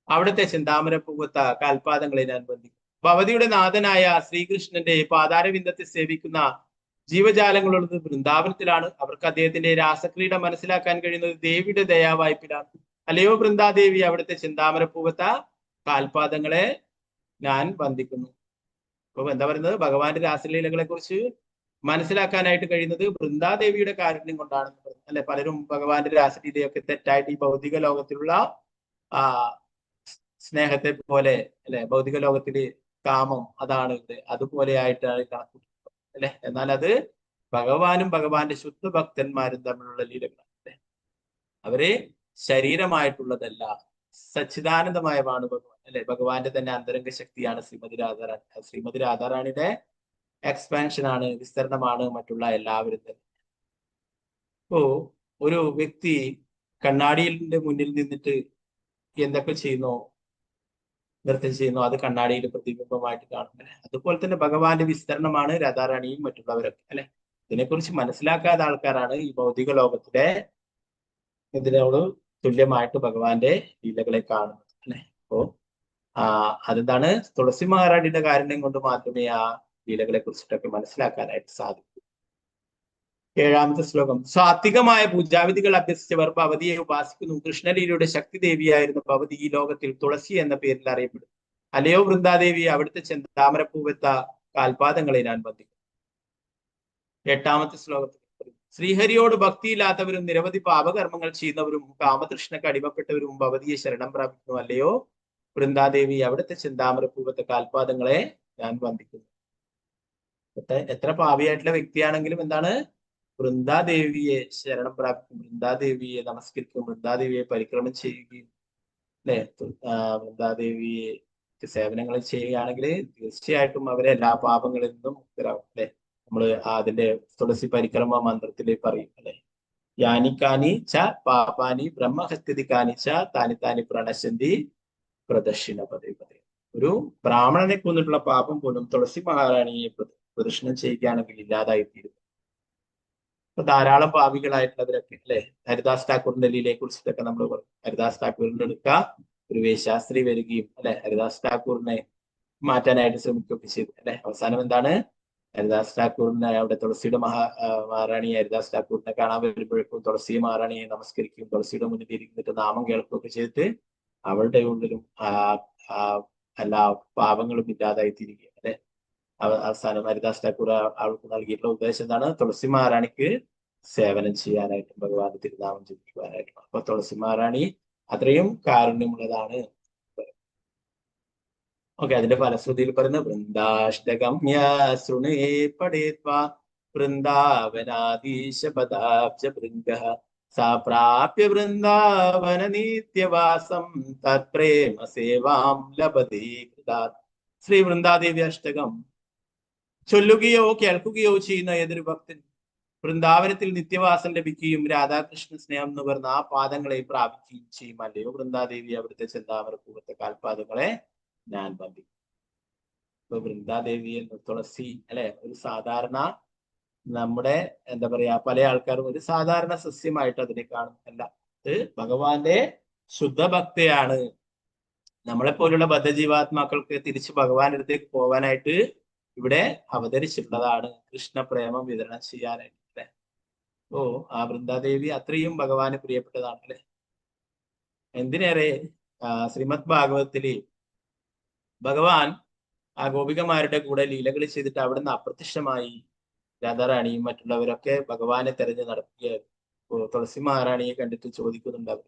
അവിടുത്തെ ചെന്താമരപ്പൂവത്ത കാൽപാദങ്ങളെ ഞാൻ വന്ദിക്കും. ഭവതിയുടെ നാഥനായ ശ്രീകൃഷ്ണന്റെ പാതാരവിന്ദത്തെ സേവിക്കുന്ന ജീവജാലങ്ങളുള്ളത് വൃന്ദാവനത്തിലാണ്. അവർക്ക് അദ്ദേഹത്തിന്റെ രാസക്രീഡ മനസ്സിലാക്കാൻ കഴിയുന്നത് ദേവിയുടെ ദയാവായ്പിലാണ്. അല്ലയോ വൃന്ദാദേവി, അവിടുത്തെ ചെന്താമരപ്പൂവത്ത കാൽപാദങ്ങളെ ഞാൻ വന്ദിക്കുന്നു. അപ്പൊ എന്താ പറയുന്നത്? ഭഗവാന്റെ രാസലീലകളെ കുറിച്ച് മനസ്സിലാക്കാനായിട്ട് കഴിയുന്നത് വൃന്ദാദേവിയുടെ കാരുണ്യം കൊണ്ടാണ് അല്ലെ. പലരും ഭഗവാന്റെ രാസലീലയൊക്കെ തെറ്റായിട്ട് ഈ ഭൗതിക ലോകത്തിലുള്ള സ്നേഹത്തെ പോലെ അല്ലെ, ഭൗതിക ലോകത്തില് കാമം അതാണ് ഇത്, അതുപോലെ ആയിട്ടാണ് കണക്കൂട്ടുന്നത് അല്ലെ. എന്നാൽ അത് ഭഗവാനും ഭഗവാന്റെ ശുദ്ധ ഭക്തന്മാരും തമ്മിലുള്ള ലീലകളാണ് അല്ലെ. അവരെ ശരീരമായിട്ടുള്ളതല്ല, സച്ചിദാനന്ദമയമാണ് ഭഗവാൻ അല്ലെ. ഭഗവാന്റെ തന്നെ അന്തരംഗ ശക്തിയാണ് ശ്രീമതി രാധാറാണി. ശ്രീമതി രാധാറാണിയുടെ എക്സ്പാൻഷൻ ആണ്, വിസ്തരണമാണ് മറ്റുള്ള എല്ലാവരും തന്നെ. ഇപ്പോ ഒരു വ്യക്തി കണ്ണാടിയുടെ മുന്നിൽ നിന്നിട്ട് എന്തൊക്കെ ചെയ്യുന്നോ, നൃത്തം ചെയ്യുന്നു, അത് കണ്ണാടിയിൽ പ്രതിബിംബമായിട്ട് കാണും അല്ലെ. അതുപോലെ തന്നെ ഭഗവാന്റെ വിസ്തരണമാണ് രാധാറാണിയും മറ്റുള്ളവരൊക്കെ അല്ലെ. ഇതിനെക്കുറിച്ച് മനസ്സിലാക്കാത്ത ആൾക്കാരാണ് ഈ ഭൗതിക ലോകത്തിലെ ഇതിനോട് തുല്യമായിട്ട് ഭഗവാന്റെ ലീലകളെ കാണുന്നത് അല്ലെ. അപ്പോ അതെന്താണ്, തുളസി മഹാറാണിയുടെ കാരുണ്യം കൊണ്ട് മാത്രമേ ആ ലീലകളെ കുറിച്ചിട്ടൊക്കെ മനസ്സിലാക്കാനായിട്ട് സാധിക്കൂ. 7ാമത്തെ ശ്ലോകം. സാത്വികമായ പൂജാവിധികൾ അഭ്യസിച്ചവർ ഭവതിയെ ഉപാസിക്കുന്നു. കൃഷ്ണലീലയുടെ ശക്തി ദേവിയായിരുന്ന ഭവതി ഈ ലോകത്തിൽ തുളസി എന്ന പേരിൽ അറിയപ്പെടും. അലയോ വൃന്ദാദേവി, അവിടുത്തെ ചെന്താമരപ്പൂവെത്ത കാൽപാദങ്ങളെ ഞാൻ വന്ദിക്കുന്നു. 8ാമത്തെ ശ്ലോകത്തിൽ ശ്രീഹരിയോട് ഭക്തിയില്ലാത്തവരും നിരവധി പാപകർമ്മങ്ങൾ ചെയ്യുന്നവരും കാമതൃഷ്ണക്ക് അടിമപ്പെട്ടവരും ഭവതിയെ ശരണം പ്രാപിക്കുന്നു. അല്ലയോ വൃന്ദാദേവി, അവിടുത്തെ ചെന്താമരപ്പൂവെത്ത കാൽപാദങ്ങളെ ഞാൻ വന്ദിക്കുന്നു. എത്ര പാപിയായിട്ടുള്ള വ്യക്തിയാണെങ്കിലും എന്താണ്, വൃന്ദാദേവിയെ ശരണം പ്രാപിക്കും, വൃന്ദാദേവിയെ നമസ്കരിക്കും, വൃന്ദാദേവിയെ പരിക്രമം ചെയ്യുകയും അല്ലെ വൃന്ദാദേവിയെ സേവനങ്ങൾ ചെയ്യുകയാണെങ്കിൽ തീർച്ചയായിട്ടും അവരെ എല്ലാ പാപങ്ങളിൽ നിന്നും മുക്തരാകും. അല്ലെ നമ്മള് അതിന്റെ തുളസി പരിക്രമ മന്ത്രത്തില് പറയും അല്ലെ, യാനിക്കാനി ച പാപാനി ബ്രഹ്മഹത്യതി കാനിച്ച താനി താനി പ്രണശന്തി പ്രദക്ഷിണ പതേ പതേ. ഒരു ബ്രാഹ്മണനെ കൊന്നിട്ടുള്ള പാപം പോലും തുളസി മഹാറാണിയെ പ്രദക്ഷിണം ചെയ്യുകയാണെങ്കിൽ ഇല്ലാതായിത്തീരും. ഇപ്പൊ ധാരാളം പാപികളായിട്ടുള്ളവരൊക്കെ അല്ലെ, ഹരിദാസ് ഠാക്കൂറിന്റെ ലീലയെ കുറിച്ചിട്ടൊക്കെ നമ്മൾ പറയും. ഹരിദാസ് ഠാക്കൂറിന്റെ അടുക്ക ഒരു വേശാസ്ത്രീ വരികയും അല്ലെ ഹരിദാസ് ഠാക്കൂറിനെ മാറ്റാനായിട്ട് ശ്രമിക്കുകയൊക്കെ ചെയ്തു അല്ലെ. അവസാനം എന്താണ്, ഹരിദാസ് ഠാക്കൂറിനെ അവിടെ തുളസിയുടെ മഹാറാണിയെ ഹരിദാസ് ഠാക്കൂറിനെ കാണാൻ വരുമ്പോഴേക്കും തുളസി മഹാറാണിയെ നമസ്കരിക്കുകയും തുളസിയുടെ മുന്നിൽ ഇരുന്നിട്ട് നാമം കേൾക്കുകയൊക്കെ ചെയ്തിട്ട് അവളുടെ ഉള്ളിലും എല്ലാ പാപങ്ങളും ഇല്ലാതായി തിരികെ അല്ലെ. അവസാനം ഹരിദാസ് ഠാക്കൂർ അവൾക്ക് നൽകിയിട്ടുള്ള ഉദ്ദേശം എന്താണ്, തുളസി മഹാറാണിക്ക് സേവനം ചെയ്യാനായിട്ടും ഭഗവാന്റെ തിരുനാമം ജപിക്കുവാനായിട്ടും. അപ്പൊ തുളസി മഹാറാണി അത്രയും കാരുണ്യമുള്ളതാണ്. ഓക്കെ, അതിന്റെ ഫലശ്രുതിയിൽ പറയുന്നത് വൃന്ദാഷ്ടകമ്യ ശൃണേ പടേത്വാ വൃന്ദാവനാദീശ പദാബ്ജ ഭൃംഗഃ സാ പ്രാപ്യ വൃന്ദാവന നിത്യവാസം തത്പ്രേമ സേവാം ലഭതേ കൃതാത്. ശ്രീ വൃന്ദാദേവി അഷ്ടകം ചൊല്ലുകയോ കേൾക്കുകയോ ചെയ്യുന്ന ഏതൊരു ഭക്തൻ വൃന്ദാവനത്തിൽ നിത്യവാസം ലഭിക്കുകയും രാധാകൃഷ്ണ സ്നേഹം നുകർന്ന ആ പാദങ്ങളെ പ്രാപിക്കുകയും ചെയ്യും. അല്ലയോ വൃന്ദാദേവി, അവിടുത്തെ ചെന്താമരപ്പൂവത്തെ കാൽപാദങ്ങളെ ഞാൻ വന്ദിക്കും. ഇപ്പൊ വൃന്ദാദേവി എന്ന തുളസി അല്ലെ, ഒരു സാധാരണ നമ്മുടെ എന്താ പറയാ, പല ആൾക്കാരും ഒരു സാധാരണ സസ്യമായിട്ട് അതിനെ കാണും. അല്ല, ഇത് ഭഗവാന്റെ ശുദ്ധഭക്തയാണ്. നമ്മളെ പോലുള്ള ബദ്ധജീവാത്മാക്കൾക്ക് തിരിച്ച് ഭഗവാന്റെ അടുത്തേക്ക് പോകാനായിട്ട് ഇവിടെ അവതരിച്ചിട്ടുള്ളതാണ്, കൃഷ്ണപ്രേമം വിതരണം ചെയ്യാനായിട്ട് അല്ലെ. ഓ, ആ വൃന്ദാദേവി അത്രയും ഭഗവാന് പ്രിയപ്പെട്ടതാണ് അല്ലെ. എന്തിനേറെ ശ്രീമദ് ഭാഗവതത്തില് ഭഗവാൻ ആ ഗോപികമാരുടെ കൂടെ ലീലകൾ ചെയ്തിട്ട് അവിടുന്ന് അപ്രത്യക്ഷമായി രാധാറാണിയും മറ്റുള്ളവരൊക്കെ ഭഗവാനെ തെരഞ്ഞു നടക്കുകയായിരുന്നു. തുളസി മഹാറാണിയെ കണ്ടിട്ട് ചോദിക്കുന്നുണ്ട് അവർ,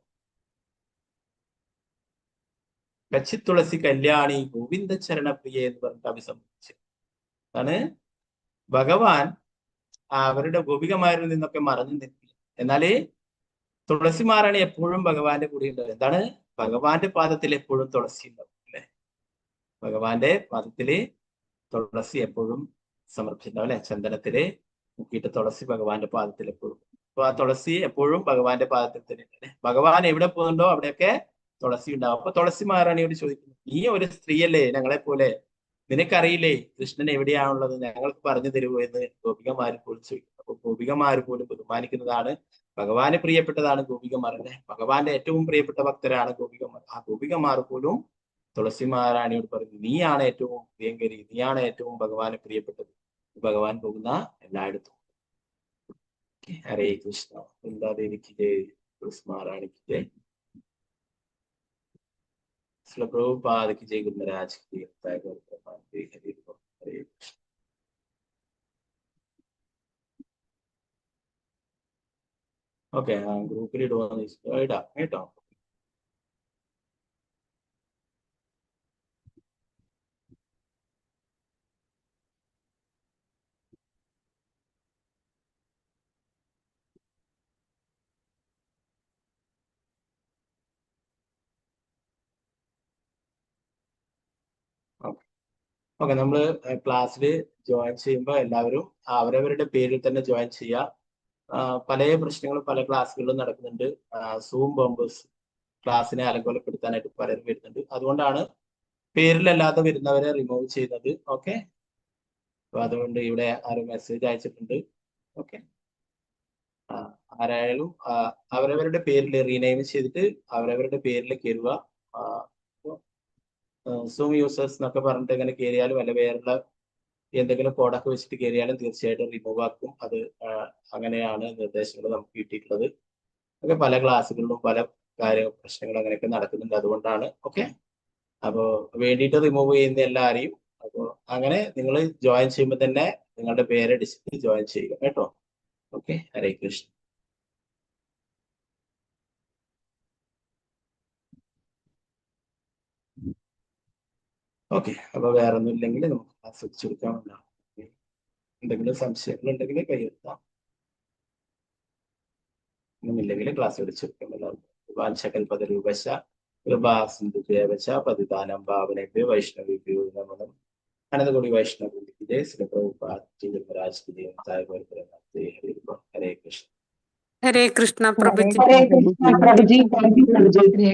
കച്ചി തുളസി കല്യാണി ഗോവിന്ദ ചരണപ്രിയ എന്ന് പറഞ്ഞിട്ട് അഭിസംബോധിച്ചു. അതാണ് ഭഗവാൻ അവരുടെ ഗോപികമാരിൽ നിന്നൊക്കെ മറഞ്ഞു നിൽക്കുക. എന്നാല് തുളസി മഹാറാണി എപ്പോഴും ഭഗവാന്റെ കൂടെ ഉണ്ടാവും. എന്താണ്, ഭഗവാന്റെ പാദത്തിൽ എപ്പോഴും തുളസി ഉണ്ടാവും അല്ലെ. ഭഗവാന്റെ പാദത്തില് തുളസി എപ്പോഴും സമർപ്പിച്ചിട്ടുണ്ടാവും അല്ലെ. ചന്ദനത്തില് മുക്കിയിട്ട് തുളസി ഭഗവാന്റെ പാദത്തിൽ എപ്പോഴും. അപ്പൊ ആ തുളസി എപ്പോഴും ഭഗവാന്റെ പാദത്തിൽ തന്നെ അല്ലെ. ഭഗവാൻ എവിടെ പോകുന്നുണ്ടോ അവിടെയൊക്കെ തുളസി ഉണ്ടാവും. അപ്പൊ തുളസി മഹാറാണിയോട് ചോദിക്കുന്നു, നീ ഒരു സ്ത്രീയല്ലേ, ഞങ്ങളെ പോലെ, നിനക്കറിയില്ലേ കൃഷ്ണൻ എവിടെയാണുള്ളത്, ഞങ്ങൾക്ക് പറഞ്ഞു തരുമോ എന്ന് ഗോപികമാർ പോലും ചോദിക്കുന്നു. അപ്പൊ ഗോപികമാർ പോലും ബഹുമാനിക്കുന്നതാണ്, ഭഗവാന് പ്രിയപ്പെട്ടതാണ് ഗോപികമാർ അല്ലെ. ഭഗവാന്റെ ഏറ്റവും പ്രിയപ്പെട്ട ഭക്തരാണ് ഗോപികമാർ. ആ ഗോപികമാർ പോലും തുളസി മഹാറാണിയോട് പറഞ്ഞു, നീയാണ് ഏറ്റവും പ്രിയങ്കരി, നീയാണ് ഏറ്റവും ഭഗവാന് പ്രിയപ്പെട്ടത്, ഭഗവാൻ പോകുന്ന എല്ലായിടത്തും. ഹരേ കൃഷ്ണ. വൃന്ദാദേവിക്ക് ജയ്, തുളസി മഹാറാണിക്ക് ജയ്, ശ്രീ പ്രഭുപാദക്ക് ജയ്, ഗുരുമരാജ് ഹരേ കൃഷ്ണ. ഓക്കെ, ഗ്രൂപ്പിൽ ഇടാം കേട്ടോ. ഓക്കെ, നമ്മൾ ക്ലാസ്സിൽ ജോയിൻ ചെയ്യുമ്പോൾ എല്ലാവരും അവരവരുടെ പേരിൽ തന്നെ ജോയിൻ ചെയ്യുക. പല പ്രശ്നങ്ങളും പല ക്ലാസ്സുകളിലും നടക്കുന്നുണ്ട്. സൂം ബോംബേഴ്സ് ക്ലാസ്സിനെ അലങ്കോലപ്പെടുത്താനായിട്ട് പലരും വരുന്നുണ്ട്. അതുകൊണ്ടാണ് പേരിലല്ലാതെ വരുന്നവരെ റിമൂവ് ചെയ്യുന്നത്. ഓക്കെ, അപ്പൊ അതുകൊണ്ട് ഇവിടെ ആരും മെസ്സേജ് അയച്ചിട്ടുണ്ട്. ഓക്കെ, ആരായാലും അവരവരുടെ പേരിൽ റീനെയിം ചെയ്തിട്ട് അവരവരുടെ പേരിൽ കയറുക. സൂം യൂസേഴ്സ് എന്നൊക്കെ പറഞ്ഞിട്ട് ഇങ്ങനെ കയറിയാലും അല്ല വേറുള്ള എന്തെങ്കിലും കോഡൊക്കെ വെച്ചിട്ട് കയറിയാലും തീർച്ചയായിട്ടും റിമൂവ് ആക്കും. അത് അങ്ങനെയാണ് നിർദ്ദേശങ്ങൾ നമുക്ക് കിട്ടിയിട്ടുള്ളത്. ഒക്കെ പല ക്ലാസ്സുകളിലും പല പ്രശ്നങ്ങളും അങ്ങനെയൊക്കെ നടക്കുന്നുണ്ട്. അതുകൊണ്ടാണ്. ഓക്കെ, അപ്പോൾ വേണ്ടിയിട്ട് റിമൂവ് ചെയ്യുന്ന എല്ലാവരെയും അപ്പോൾ അങ്ങനെ നിങ്ങൾ ജോയിൻ ചെയ്യുമ്പോൾ തന്നെ നിങ്ങളുടെ പേരടിച്ചിട്ട് ജോയിൻ ചെയ്യുക കേട്ടോ. ഓക്കെ, ഹരേ കൃഷ്ണ. ഓക്കെ, അപ്പൊ വേറെ ഒന്നും ഇല്ലെങ്കിൽ നമുക്ക് ക്ലാസ് വെച്ചെടുക്കാവുന്നതാണ്. എന്തെങ്കിലും സംശയങ്ങളുണ്ടെങ്കിൽ കൈയെടുത്താം, ഒന്നുമില്ലെങ്കിൽ ക്ലാസ് വെച്ചെടുക്കാം. വാഞ്ചകൽപതരൂപശ കൃപാസിന്ധുദേവശ പതിദാനം ഭാവനഭ്യോ വൈഷ്ണവേഭ്യോ നമഃ. അനന്തകോടി വൈഷ്ണവ ഹരേ കൃഷ്ണ. ഹരേ കൃഷ്ണ പ്രഭുജി. ഹരേ കൃഷ്ണ പ്രഭുജി. ഹരേ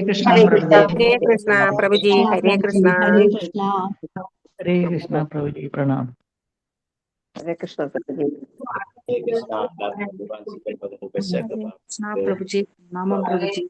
കൃഷ്ണ പ്രഭുജി. ഹരേ കൃഷ്ണ പ്രഭുജി. ഹരേ കൃഷ്ണ. ഹരേ കൃഷ്ണ പ്രഭുജി. പ്രണാം. ഹരേ കൃഷ്ണ പ്രഭുജി. ഹരേ കൃഷ്ണ. പ്രഭുജി. നാമം പ്രഭുജി.